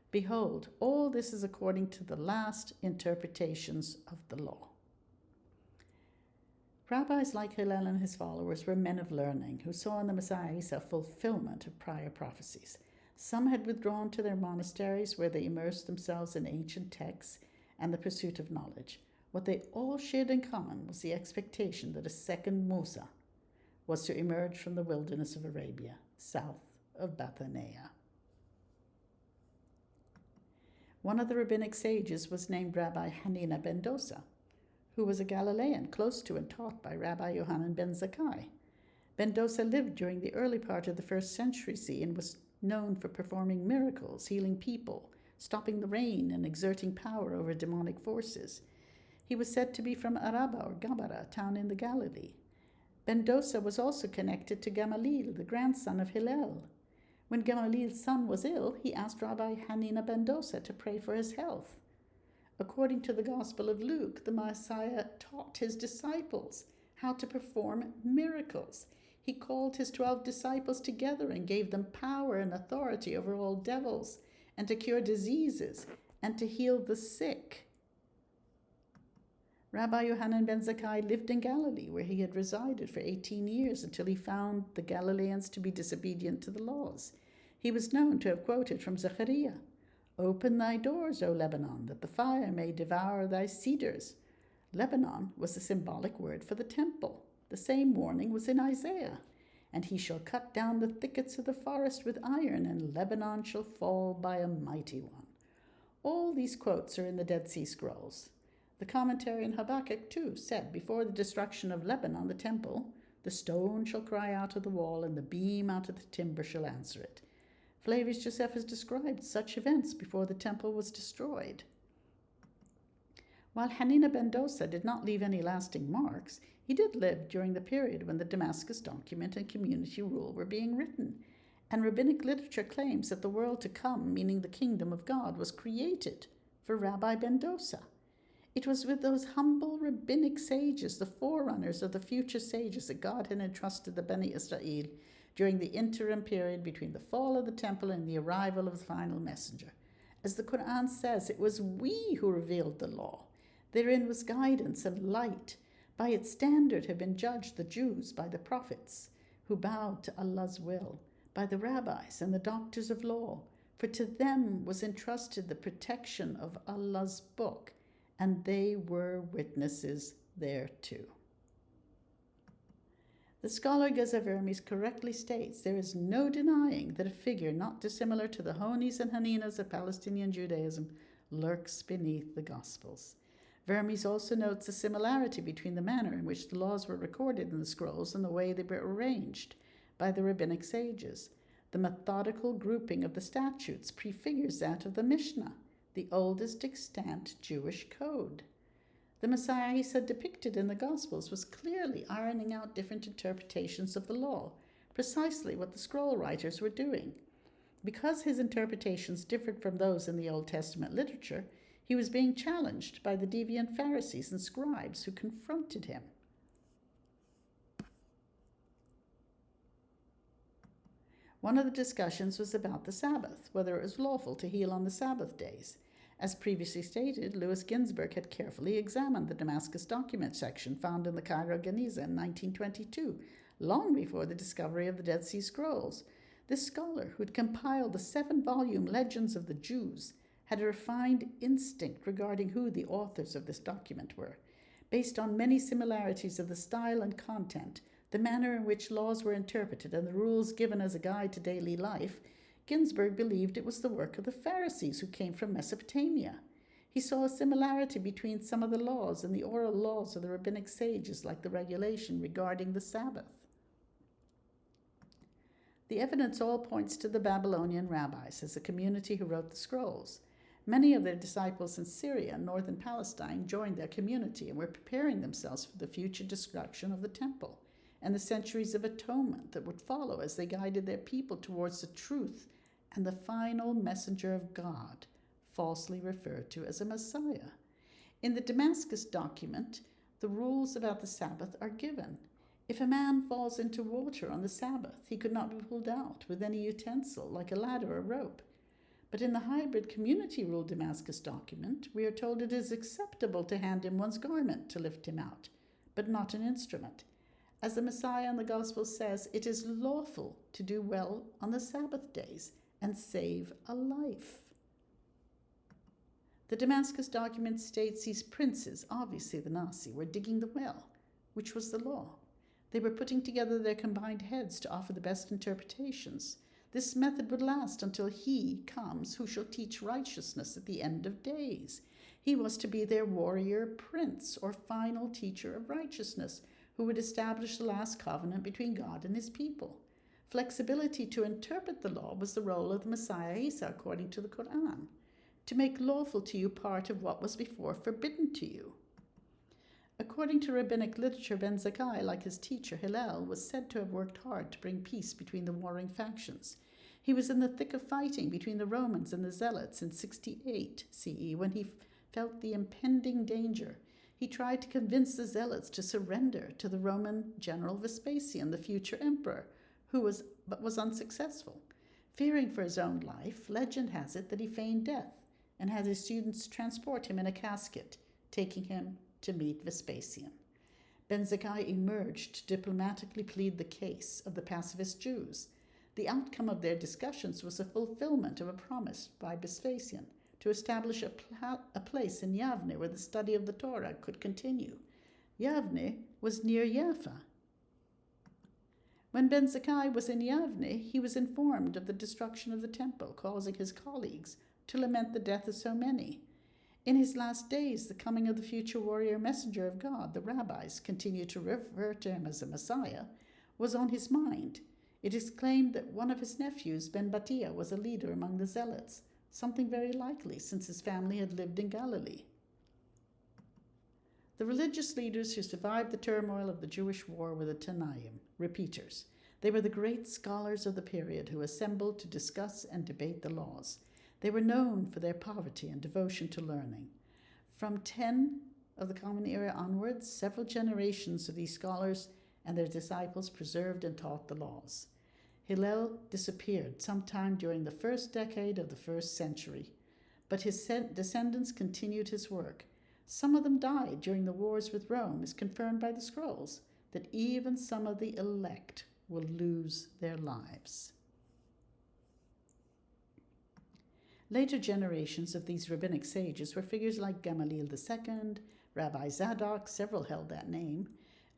Speaker 1: Behold, all this is according to the last interpretations of the law." Rabbis like Hillel and his followers were men of learning who saw in the Messiah a fulfillment of prior prophecies. Some had withdrawn to their monasteries where they immersed themselves in ancient texts and the pursuit of knowledge. What they all shared in common was the expectation that a second Musa was to emerge from the wilderness of Arabia, south of Bithynia. One of the rabbinic sages was named Rabbi Hanina ben Dosa, who was a Galilean close to and taught by Rabbi Yohanan ben Zakkai. Ben Dosa lived during the early part of the 1st century CE and was known for performing miracles, healing people, stopping the rain, and exerting power over demonic forces. He was said to be from Araba or Gabara, a town in the Galilee. Ben Dosa was also connected to Gamaliel, the grandson of Hillel. When Gamaliel's son was ill, he asked Rabbi Hanina ben Dosa to pray for his health. According to the Gospel of Luke, the Messiah taught his disciples how to perform miracles. He called his 12 disciples together and gave them power and authority over all devils, and to cure diseases, and to heal the sick. Rabbi Yohanan ben Zakkai lived in Galilee, where he had resided for 18 years until he found the Galileans to be disobedient to the laws. He was known to have quoted from Zechariah, "Open thy doors, O Lebanon, that the fire may devour thy cedars." Lebanon was the symbolic word for the temple. The same warning was in Isaiah, "And he shall cut down the thickets of the forest with iron, and Lebanon shall fall by a mighty one." All these quotes are in the Dead Sea Scrolls. The commentary in Habakkuk, too, said, "Before the destruction of Lebanon, the temple, the stone shall cry out of the wall, and the beam out of the timber shall answer it." Flavius Josephus described such events before the temple was destroyed. While Hanina ben Dosa did not leave any lasting marks, he did live during the period when the Damascus document and community rule were being written, and rabbinic literature claims that the world to come, meaning the kingdom of God, was created for Rabbi ben Dosa. It was with those humble rabbinic sages, the forerunners of the future sages, that God had entrusted the Beni Israel during the interim period between the fall of the temple and the arrival of the final messenger. As the Quran says, it was we who revealed the law. Therein was guidance and light. By its standard have been judged the Jews by the prophets, who bowed to Allah's will, by the rabbis and the doctors of law, for to them was entrusted the protection of Allah's book, and they were witnesses thereto. The scholar Gaza Vermes correctly states there is no denying that a figure not dissimilar to the Honis and Haninas of Palestinian Judaism lurks beneath the Gospels. Vermes also notes a similarity between the manner in which the laws were recorded in the scrolls and the way they were arranged by the rabbinic sages. The methodical grouping of the statutes prefigures that of the Mishnah, the oldest extant Jewish code. The Messiah, he said, depicted in the Gospels was clearly ironing out different interpretations of the law, precisely what the scroll writers were doing. Because his interpretations differed from those in the Old Testament literature, he was being challenged by the deviant Pharisees and scribes who confronted him. One of the discussions was about the Sabbath, whether it was lawful to heal on the Sabbath days. As previously stated, Louis Ginzberg had carefully examined the Damascus document section found in the Cairo Geniza in 1922, long before the discovery of the Dead Sea Scrolls. This scholar, who had compiled the 7-volume Legends of the Jews, had a refined instinct regarding who the authors of this document were. Based on many similarities of the style and content, the manner in which laws were interpreted, and the rules given as a guide to daily life, Ginzberg believed it was the work of the Pharisees who came from Mesopotamia. He saw a similarity between some of the laws and the oral laws of the rabbinic sages, like the regulation regarding the Sabbath. The evidence all points to the Babylonian rabbis as the community who wrote the scrolls. Many of their disciples in Syria and northern Palestine joined their community and were preparing themselves for the future destruction of the temple and the centuries of atonement that would follow as they guided their people towards the truth and the final messenger of God, falsely referred to as a Messiah. In the Damascus document, the rules about the Sabbath are given. If a man falls into water on the Sabbath, he could not be pulled out with any utensil like a ladder or rope. But in the hybrid community rule Damascus document, we are told it is acceptable to hand him one's garment to lift him out, but not an instrument. As the Messiah in the Gospel says, it is lawful to do well on the Sabbath days and save a life. The Damascus document states these princes, obviously the Nasi, were digging the well, which was the law. They were putting together their combined heads to offer the best interpretations. This method would last until he comes who shall teach righteousness at the end of days. He was to be their warrior prince or final teacher of righteousness, who would establish the last covenant between God and his people. Flexibility to interpret the law was the role of the Messiah Isa according to the Quran, to make lawful to you part of what was before forbidden to you. According to rabbinic literature, Ben Zakkai, like his teacher Hillel, was said to have worked hard to bring peace between the warring factions. He was in the thick of fighting between the Romans and the Zealots in 68 CE when he felt the impending danger. He tried to convince the Zealots to surrender to the Roman general Vespasian, the future emperor, but was unsuccessful. Fearing for his own life, legend has it that he feigned death and had his students transport him in a casket, taking him to meet Vespasian. Ben Zakkai emerged to diplomatically plead the case of the pacifist Jews. The outcome of their discussions was a fulfillment of a promise by Vespasian to establish a place in Yavne where the study of the Torah could continue. Yavne was near Jaffa. When Ben Zakkai was in Yavne, he was informed of the destruction of the temple, causing his colleagues to lament the death of so many. In his last days, the coming of the future warrior messenger of God, the rabbis continue to refer to him as a Messiah, was on his mind. It is claimed that one of his nephews, Ben Battia, was a leader among the Zealots, something very likely since his family had lived in Galilee. The religious leaders who survived the turmoil of the Jewish war were the Tanaim, repeaters. They were the great scholars of the period who assembled to discuss and debate the laws. They were known for their poverty and devotion to learning. From 10 of the Common Era onwards, several generations of these scholars and their disciples preserved and taught the laws. Hillel disappeared sometime during the first decade of the first century, but his descendants continued his work. Some of them died during the wars with Rome, as confirmed by the scrolls, that even some of the elect will lose their lives. Later generations of these rabbinic sages were figures like Gamaliel II, Rabbi Zadok, several held that name,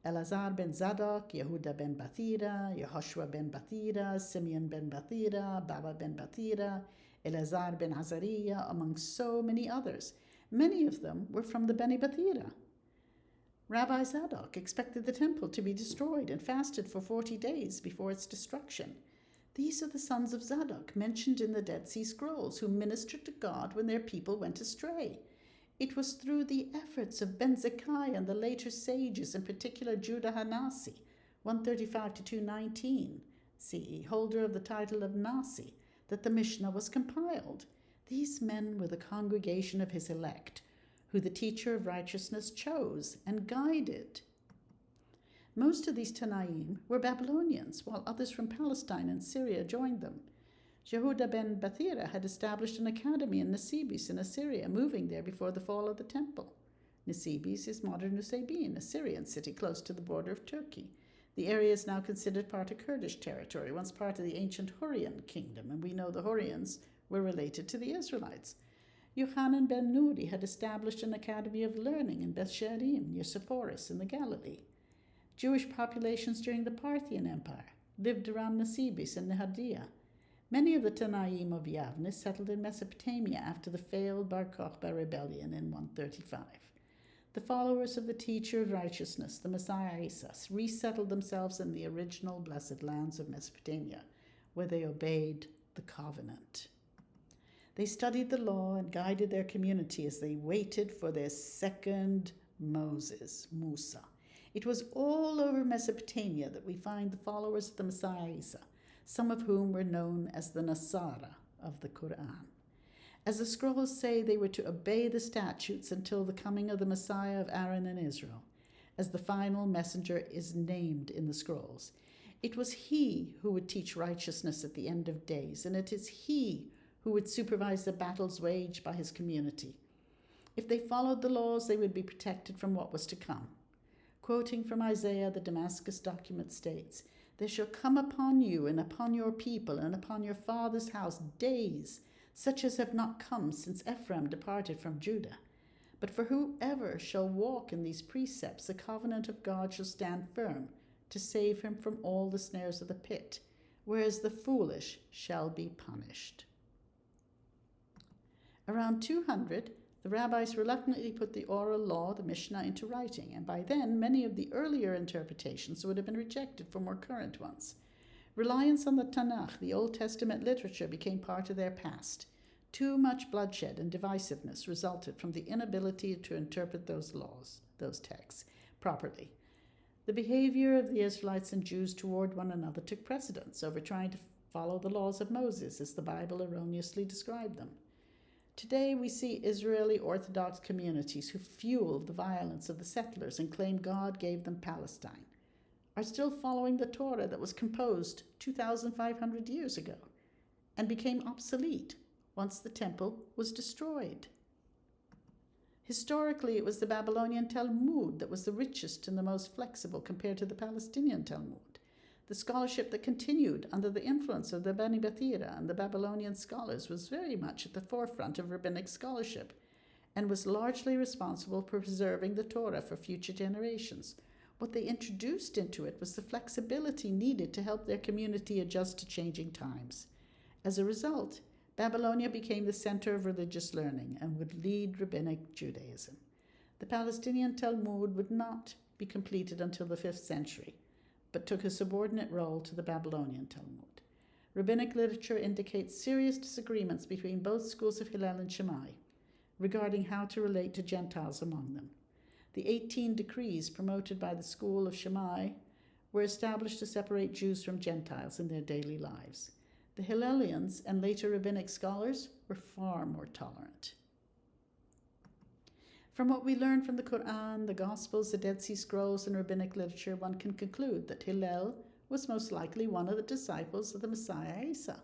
Speaker 1: Elazar ben Zadok, Yehuda ben Bathira, Yehoshua ben Bathira, Simeon ben Bathira, Baba ben Bathira, Elazar ben Azariah, among so many others. Many of them were from the Beni Bathira. Rabbi Zadok expected the temple to be destroyed and fasted for 40 days before its destruction. These are the sons of Zadok mentioned in the Dead Sea Scrolls who ministered to God when their people went astray. It was through the efforts of Ben Zakkai and the later sages, in particular Judah Hanasi, 135 to 219 CE, holder of the title of Nasi, that the Mishnah was compiled. These men were the congregation of his elect, who the teacher of righteousness chose and guided. Most of these Tanaim were Babylonians, while others from Palestine and Syria joined them. Jehuda ben Bathira had established an academy in Nisibis in Assyria, moving there before the fall of the temple. Nisibis is modern Nusaybin, a Syrian city close to the border of Turkey. The area is now considered part of Kurdish territory, once part of the ancient Hurrian kingdom, and we know the Hurrians were related to the Israelites. Yochanan ben Nuri had established an academy of learning in Beth She'arim, near Sepphoris in the Galilee. Jewish populations during the Parthian Empire lived around Nisibis and Nehardea. Many of the Tanaim of Yavne settled in Mesopotamia after the failed Bar Kokhba rebellion in 135. The followers of the teacher of righteousness, the Messiah Isa, resettled themselves in the original blessed lands of Mesopotamia, where they obeyed the covenant. They studied the law and guided their community as they waited for their second Moses, Musa. It was all over Mesopotamia that we find the followers of the Messiah Isa, some of whom were known as the Nasara of the Quran. As the scrolls say, they were to obey the statutes until the coming of the Messiah of Aaron and Israel, as the final messenger is named in the scrolls. It was he who would teach righteousness at the end of days, and it is he who would supervise the battles waged by his community. If they followed the laws, they would be protected from what was to come. Quoting from Isaiah, the Damascus document states, "There shall come upon you and upon your people and upon your father's house days, such as have not come since Ephraim departed from Judah. But for whoever shall walk in these precepts, the covenant of God shall stand firm to save him from all the snares of the pit, whereas the foolish shall be punished. Around 200, the rabbis reluctantly put the oral law, the Mishnah, into writing, and by then many of the earlier interpretations would have been rejected for more current ones. Reliance on the Tanakh, the Old Testament literature, became part of their past. Too much bloodshed and divisiveness resulted from the inability to interpret those laws, those texts, properly. The behavior of the Israelites and Jews toward one another took precedence over trying to follow the laws of Moses as the Bible erroneously described them. Today we see Israeli Orthodox communities who fueled the violence of the settlers and claim God gave them Palestine, are still following the Torah that was composed 2,500 years ago and became obsolete once the temple was destroyed. Historically, it was the Babylonian Talmud that was the richest and the most flexible compared to the Palestinian Talmud. The scholarship that continued under the influence of the Bani Bathira and the Babylonian scholars was very much at the forefront of rabbinic scholarship and was largely responsible for preserving the Torah for future generations. What they introduced into it was the flexibility needed to help their community adjust to changing times. As a result, Babylonia became the center of religious learning and would lead rabbinic Judaism. The Palestinian Talmud would not be completed until the 5th century, but took a subordinate role to the Babylonian Talmud. Rabbinic literature indicates serious disagreements between both schools of Hillel and Shammai regarding how to relate to Gentiles among them. The 18 decrees promoted by the school of Shammai were established to separate Jews from Gentiles in their daily lives. The Hillelians and later rabbinic scholars were far more tolerant. From what we learn from the Quran, the Gospels, the Dead Sea Scrolls, and rabbinic literature, one can conclude that Hillel was most likely one of the disciples of the Messiah Isa.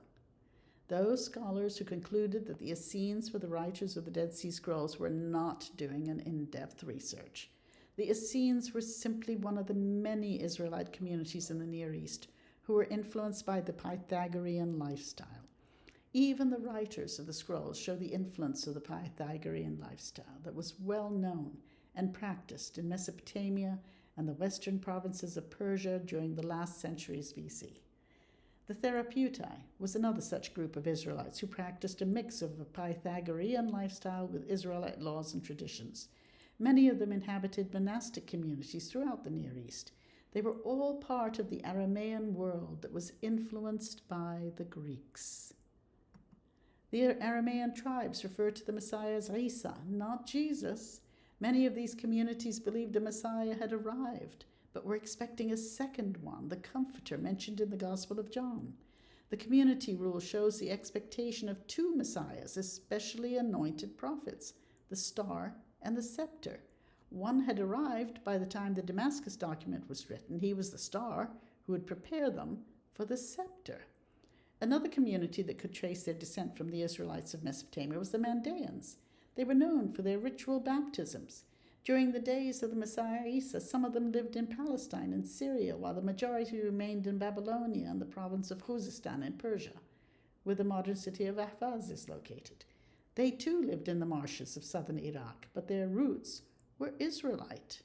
Speaker 1: Those scholars who concluded that the Essenes were the writers of the Dead Sea Scrolls were not doing an in-depth research. The Essenes were simply one of the many Israelite communities in the Near East who were influenced by the Pythagorean lifestyle. Even the writers of the scrolls show the influence of the Pythagorean lifestyle that was well known and practiced in Mesopotamia and the western provinces of Persia during the last centuries BC. The Therapeutai was another such group of Israelites who practiced a mix of a Pythagorean lifestyle with Israelite laws and traditions. Many of them inhabited monastic communities throughout the Near East. They were all part of the Aramean world that was influenced by the Greeks. The Aramean tribes refer to the Messiah as Isa, not Jesus. Many of these communities believed a Messiah had arrived, but were expecting a second one, the Comforter mentioned in the Gospel of John. The community rule shows the expectation of two Messiahs, especially anointed prophets, the star and the scepter. One had arrived by the time the Damascus document was written. He was the star who would prepare them for the scepter. Another community that could trace their descent from the Israelites of Mesopotamia was the Mandaeans. They were known for their ritual baptisms. During the days of the Messiah Isa, some of them lived in Palestine and Syria, while the majority remained in Babylonia and the province of Khuzestan in Persia, where the modern city of Ahvaz is located. They too lived in the marshes of southern Iraq, but their roots were Israelite.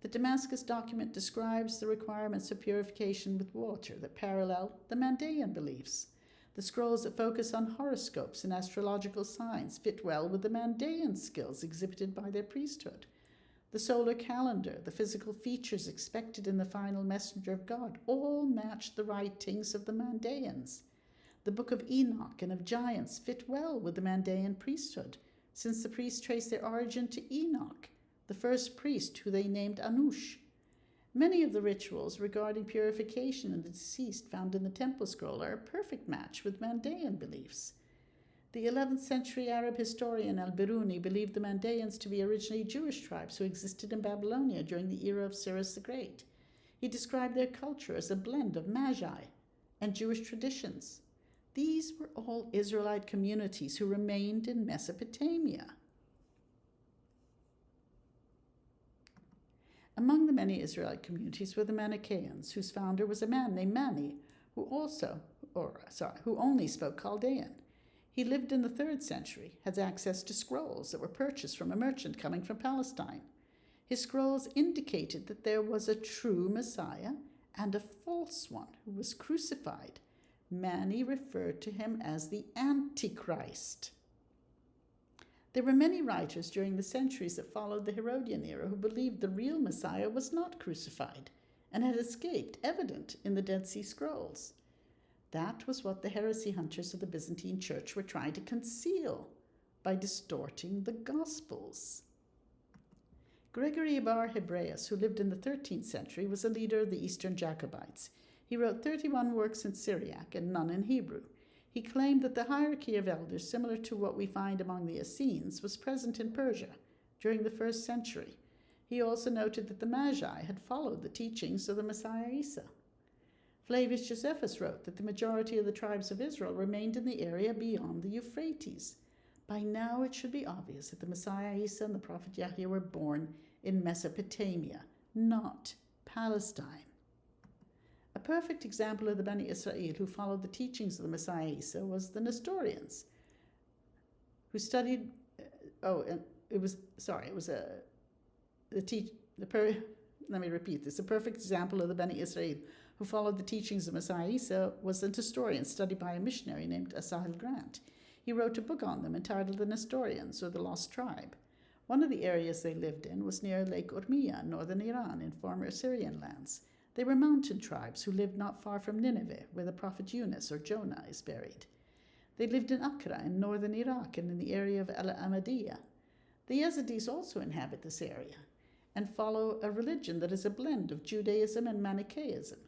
Speaker 1: The Damascus document describes the requirements of purification with water that parallel the Mandaean beliefs. The scrolls that focus on horoscopes and astrological signs fit well with the Mandaean skills exhibited by their priesthood. The solar calendar, the physical features expected in the final messenger of God, all match the writings of the Mandaeans. The Book of Enoch and of Giants fit well with the Mandaean priesthood, since the priests trace their origin to Enoch, the first priest who they named Anush. Many of the rituals regarding purification in the deceased found in the Temple Scroll are a perfect match with Mandaean beliefs. The 11th century Arab historian al-Biruni believed the Mandaeans to be originally Jewish tribes who existed in Babylonia during the era of Cyrus the Great. He described their culture as a blend of Magi and Jewish traditions. These were all Israelite communities who remained in Mesopotamia. Among the many Israelite communities were the Manichaeans, whose founder was a man named Mani, who only spoke Chaldean. He lived in the 3rd century, had access to scrolls that were purchased from a merchant coming from Palestine. His scrolls indicated that there was a true Messiah and a false one who was crucified. Many referred to him as the Antichrist. There were many writers during the centuries that followed the Herodian era who believed the real Messiah was not crucified and had escaped, evident in the Dead Sea Scrolls. That was what the heresy hunters of the Byzantine Church were trying to conceal by distorting the Gospels. Gregory Bar Hebraeus, who lived in the 13th century, was a leader of the Eastern Jacobites. He wrote 31 works in Syriac and none in Hebrew. He claimed that the hierarchy of elders, similar to what we find among the Essenes, was present in Persia during the 1st century. He also noted that the Magi had followed the teachings of the Messiah Isa. Flavius Josephus wrote that the majority of the tribes of Israel remained in the area beyond the Euphrates. By now it should be obvious that the Messiah Isa and the prophet Yahya were born in Mesopotamia, not Palestine. A perfect example of the Bani Israel who followed the teachings of the Messiah Isa was the Nestorians, who studied. Let me repeat this. A perfect example of the Bani Israel who followed the teachings of Messiah Isa was the Nestorians, studied by a missionary named Asahel Grant. He wrote a book on them entitled The Nestorians, or the Lost Tribe. One of the areas they lived in was near Lake Urmia, northern Iran, in former Assyrian lands. They were mountain tribes who lived not far from Nineveh, where the prophet Yunus, or Jonah, is buried. They lived in Accra, in northern Iraq, and in the area of Al-Ahmadiyya. The Yazidis also inhabit this area and follow a religion that is a blend of Judaism and Manichaeism.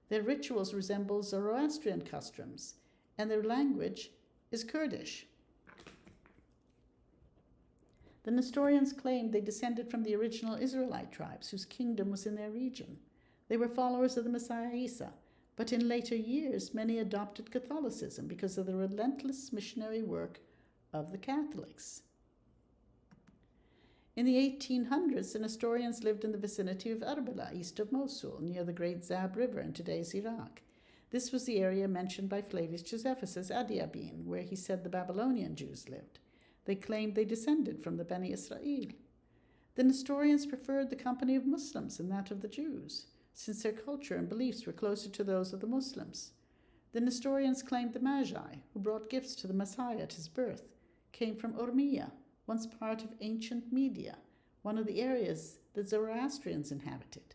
Speaker 1: Their rituals resemble Zoroastrian customs, and their language is Kurdish. The Nestorians claimed they descended from the original Israelite tribes whose kingdom was in their region. They were followers of the Messiah Isa, but in later years many adopted Catholicism because of the relentless missionary work of the Catholics. In the 1800s, the Nestorians lived in the vicinity of Arbala, east of Mosul, near the Great Zab River in today's Iraq. This was the area mentioned by Flavius Josephus as Adiabene, where he said the Babylonian Jews lived. They claimed they descended from the Bani Israel. The Nestorians preferred the company of Muslims and that of the Jews, since their culture and beliefs were closer to those of the Muslims. The Nestorians claimed the Magi, who brought gifts to the Messiah at his birth, came from Urmia, once part of ancient Media, one of the areas that Zoroastrians inhabited.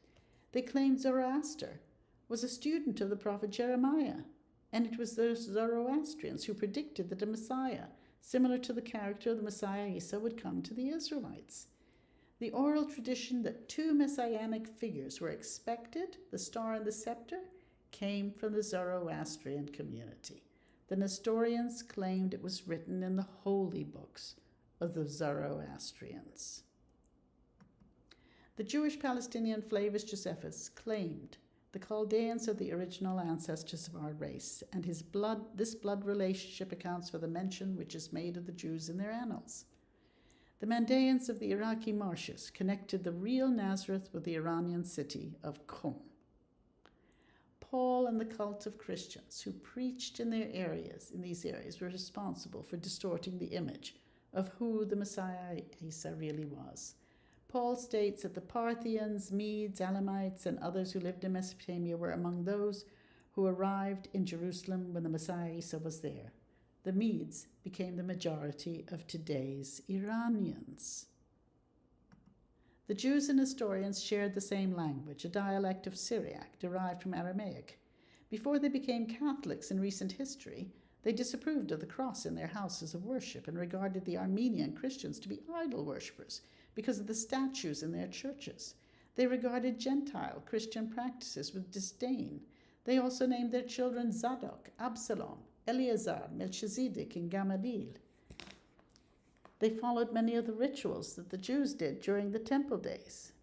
Speaker 1: They claimed Zoroaster was a student of the prophet Jeremiah, and it was the Zoroastrians who predicted that a Messiah, similar to the character of the Messiah Isa, would come to the Israelites. The oral tradition that two messianic figures were expected, the star and the scepter, came from the Zoroastrian community. The Nestorians claimed it was written in the holy books of the Zoroastrians. The Jewish Palestinian Flavius Josephus claimed the Chaldeans are the original ancestors of our race, and this blood relationship accounts for the mention which is made of the Jews in their annals. The Mandaeans of the Iraqi marshes connected the real Nazareth with the Iranian city of Qum. Paul and the cult of Christians who preached in these areas were responsible for distorting the image of who the Messiah Isa really was. Paul states that the Parthians, Medes, Elamites, and others who lived in Mesopotamia were among those who arrived in Jerusalem when the Messiah Isa was there. The Medes became the majority of today's Iranians. The Jews and Nestorians shared the same language, a dialect of Syriac derived from Aramaic. Before they became Catholics in recent history, they disapproved of the cross in their houses of worship and regarded the Armenian Christians to be idol worshippers because of the statues in their churches. They regarded Gentile Christian practices with disdain. They also named their children Zadok, Absalom, Eleazar, Melchizedek, and Gamaliel. They followed many of the rituals that the Jews did during the temple days.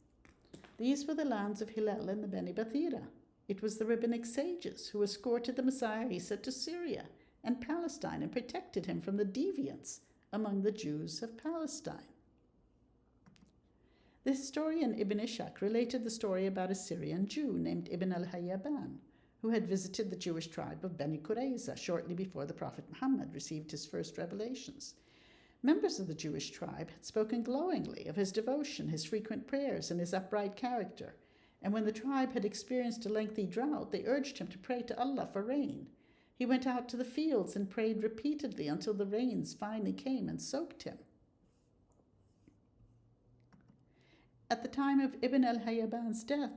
Speaker 1: These were the lands of Hillel and the Beni Bathira. It was the rabbinic sages who escorted the Messiah Isa to Syria and Palestine and protected him from the deviants among the Jews of Palestine. The historian Ibn Ishaq related the story about a Syrian Jew named Ibn al-Hayyaban, who had visited the Jewish tribe of Beni Qurayza shortly before the Prophet Muhammad received his first revelations. Members of the Jewish tribe had spoken glowingly of his devotion, his frequent prayers, and his upright character, And when the tribe had experienced a lengthy drought, they urged him to pray to Allah for rain. He went out to the fields and prayed repeatedly until the rains finally came and soaked him. At the time of Ibn al-Hayyaban's death,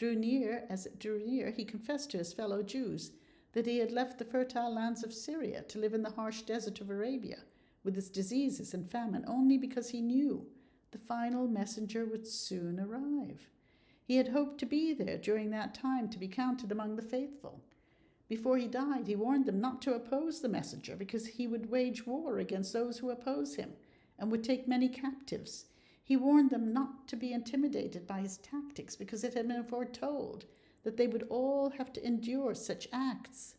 Speaker 1: as it drew near, he confessed to his fellow Jews that he had left the fertile lands of Syria to live in the harsh desert of Arabia with its diseases and famine only because he knew the final messenger would soon arrive. He had hoped to be there during that time to be counted among the faithful. Before he died, he warned them not to oppose the messenger because he would wage war against those who oppose him and would take many captives. He warned them not to be intimidated by his tactics because it had been foretold that they would all have to endure such acts.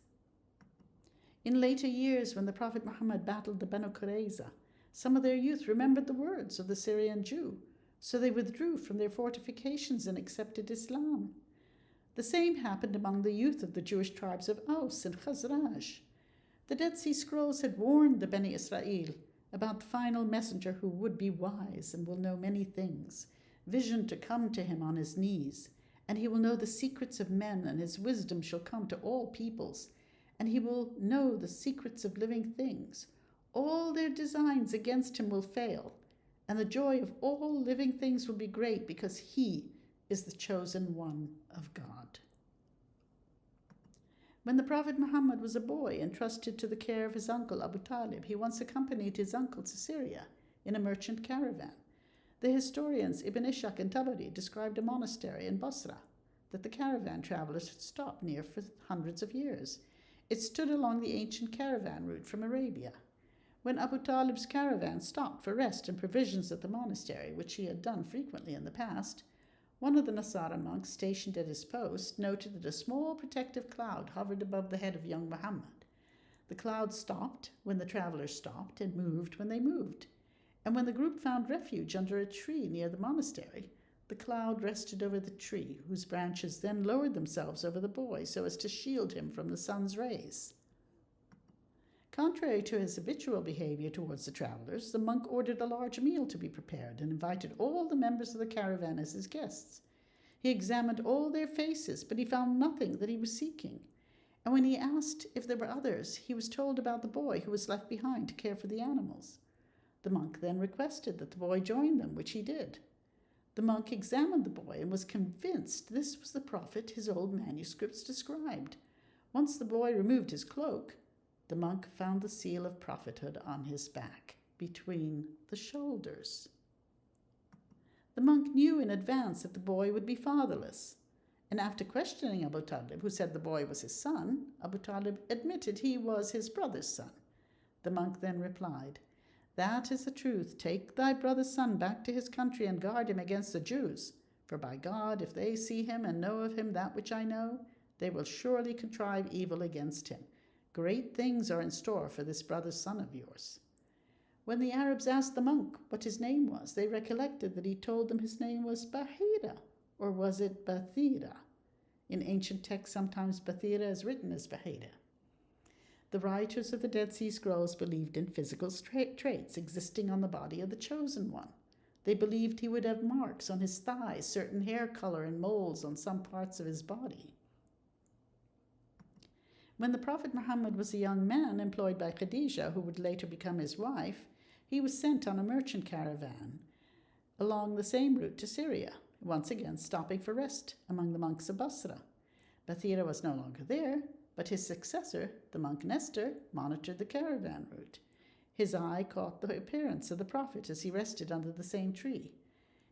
Speaker 1: In later years, when the Prophet Muhammad battled the Banu Qurayza, some of their youth remembered the words of the Syrian Jew, so they withdrew from their fortifications and accepted Islam. The same happened among the youth of the Jewish tribes of Aus and Khazraj. The Dead Sea Scrolls had warned the Beni Israel about the final messenger who would be wise and will know many things, vision to come to him on his knees, and he will know the secrets of men, and his wisdom shall come to all peoples, and he will know the secrets of living things. All their designs against him will fail, and the joy of all living things will be great because he is the chosen one of God. When the Prophet Muhammad was a boy entrusted to the care of his uncle Abu Talib, he once accompanied his uncle to Syria in a merchant caravan. The historians Ibn Ishaq and Tabari described a monastery in Basra that the caravan travelers had stopped near for hundreds of years. It stood along the ancient caravan route from Arabia. When Abu Talib's caravan stopped for rest and provisions at the monastery, which he had done frequently in the past, one of the Nasara monks stationed at his post noted that a small protective cloud hovered above the head of young Muhammad. The cloud stopped when the travelers stopped and moved when they moved. And when the group found refuge under a tree near the monastery, the cloud rested over the tree, whose branches then lowered themselves over the boy so as to shield him from the sun's rays. Contrary to his habitual behavior towards the travelers, the monk ordered a large meal to be prepared and invited all the members of the caravan as his guests. He examined all their faces, but he found nothing that he was seeking. And when he asked if there were others, he was told about the boy who was left behind to care for the animals. The monk then requested that the boy join them, which he did. The monk examined the boy and was convinced this was the prophet his old manuscripts described. Once the boy removed his cloak, the monk found the seal of prophethood on his back, between the shoulders. The monk knew in advance that the boy would be fatherless, and after questioning Abu Talib, who said the boy was his son, Abu Talib admitted he was his brother's son. The monk then replied, "That is the truth. Take thy brother's son back to his country and guard him against the Jews. For by God, if they see him and know of him that which I know, they will surely contrive evil against him. Great things are in store for this brother's son of yours." When the Arabs asked the monk what his name was, they recollected that he told them his name was Bahira, or was it Bathira? In ancient texts, sometimes Bathira is written as Bahira. The writers of the Dead Sea Scrolls believed in physical traits existing on the body of the chosen one. They believed he would have marks on his thighs, certain hair color, and moles on some parts of his body. When the Prophet Muhammad was a young man employed by Khadijah, who would later become his wife, he was sent on a merchant caravan along the same route to Syria, once again stopping for rest among the monks of Basra. Bathira was no longer there, but his successor, the monk Nestor, monitored the caravan route. His eye caught the appearance of the Prophet as he rested under the same tree.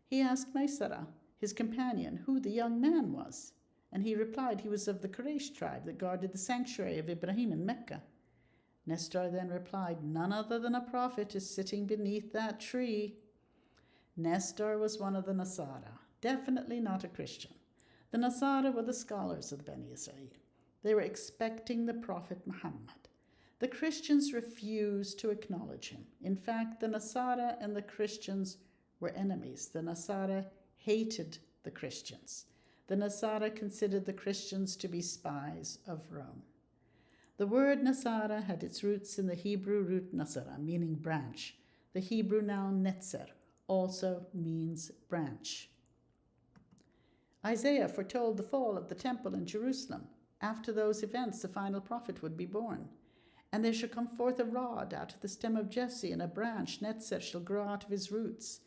Speaker 1: He asked Maysara, his companion, who the young man was, and he replied he was of the Quraysh tribe that guarded the sanctuary of Ibrahim in Mecca. Nestor then replied, "None other than a prophet is sitting beneath that tree." Nestor was one of the Nasara, definitely not a Christian. The Nasara were the scholars of the Beni Israel. They were expecting the Prophet Muhammad. The Christians refused to acknowledge him. In fact, the Nasara and the Christians were enemies. The Nasara hated the Christians. The Nasara considered the Christians to be spies of Rome. The word Nasara had its roots in the Hebrew root Nasara, meaning branch. The Hebrew noun netzer also means branch. Isaiah foretold the fall of the temple in Jerusalem. After those events, the final prophet would be born. And there shall come forth a rod out of the stem of Jesse, and a branch, Netzer, shall grow out of his roots.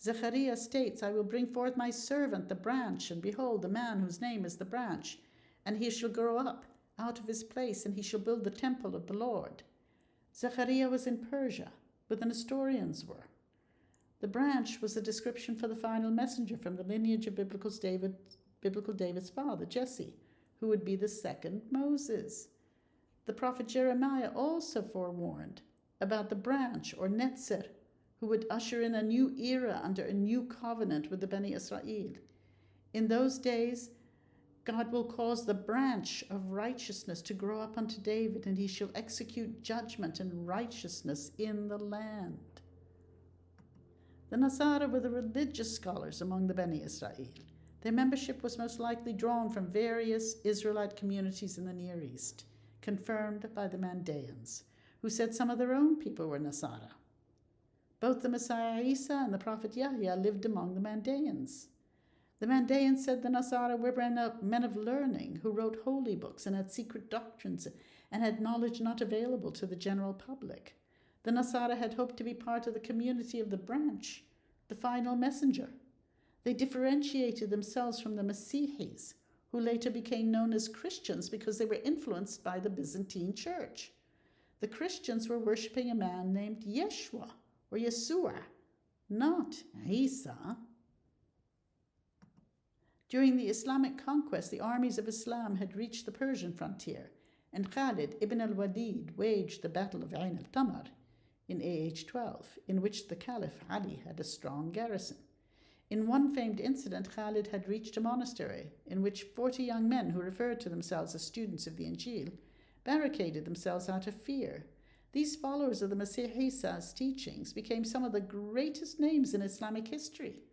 Speaker 1: Zechariah states, I will bring forth my servant, the branch, and behold, the man whose name is the branch, and he shall grow up out of his place, and he shall build the temple of the Lord. Zechariah was in Persia, but the Nestorians were. The branch was a description for the final messenger from the lineage of biblical David's father, Jesse, who would be the second Moses. The prophet Jeremiah also forewarned about the branch, or Netzer, who would usher in a new era under a new covenant with the Beni Israel. In those days, God will cause the branch of righteousness to grow up unto David, and he shall execute judgment and righteousness in the land. The Nasara were the religious scholars among the Beni Israel. Their membership was most likely drawn from various Israelite communities in the Near East, confirmed by the Mandaeans, who said some of their own people were Nasara. Both the Messiah Isa and the prophet Yahya lived among the Mandaeans. The Mandaeans said the Nasara were men of learning who wrote holy books and had secret doctrines and had knowledge not available to the general public. The Nasara had hoped to be part of the community of the branch, the final messenger. They differentiated themselves from the Masihis, who later became known as Christians because they were influenced by the Byzantine church. The Christians were worshipping a man named Yeshua, or Yeshua, not Isa. During the Islamic conquest, the armies of Islam had reached the Persian frontier, and Khalid ibn al-Walid waged the Battle of Ain al-Tamar in AH 12, in which the Caliph Ali had a strong garrison. In one famed incident, Khalid had reached a monastery in which 40 young men who referred to themselves as students of the Injil barricaded themselves out of fear. These followers of the Masih Isa's teachings became some of the greatest names in Islamic history.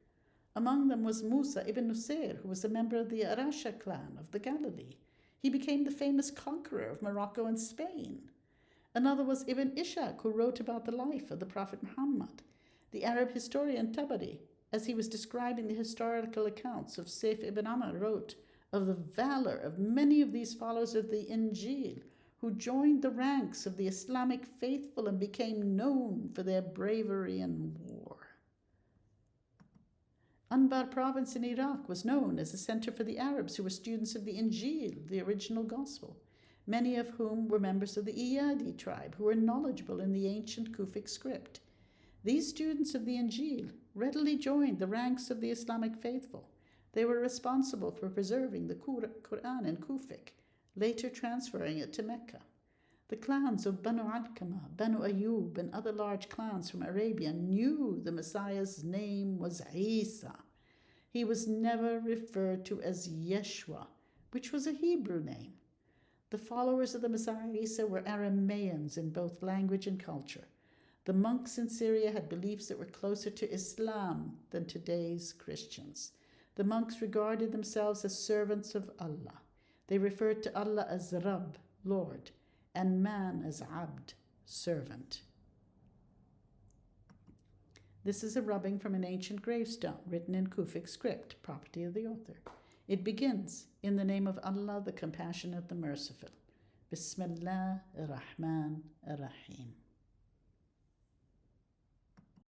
Speaker 1: Among them was Musa ibn Nusayr, who was a member of the Arasha clan of the Galilee. He became the famous conqueror of Morocco and Spain. Another was Ibn Ishaq, who wrote about the life of the Prophet Muhammad. The Arab historian Tabari, as he was describing the historical accounts of Sayf ibn Amr, wrote of the valor of many of these followers of the Injil who joined the ranks of the Islamic faithful and became known for their bravery in war. Anbar province in Iraq was known as a center for the Arabs who were students of the Injil, the original gospel, many of whom were members of the Iyadi tribe who were knowledgeable in the ancient Kufic script. These students of the Injil readily joined the ranks of the Islamic faithful. They were responsible for preserving the Quran in Kufic, later transferring it to Mecca. The clans of Banu Alqama, Banu Ayyub, and other large clans from Arabia knew the Messiah's name was Isa. He was never referred to as Yeshua, which was a Hebrew name. The followers of the Messiah Isa were Aramaeans in both language and culture. The monks in Syria had beliefs that were closer to Islam than today's Christians. The monks regarded themselves as servants of Allah. They referred to Allah as Rabb, Lord, and man as Abd, servant. This is a rubbing from an ancient gravestone written in Kufic script, property of the author. It begins, in the name of Allah, the Compassionate, the Merciful. Bismillah ar-Rahman ar-Rahim.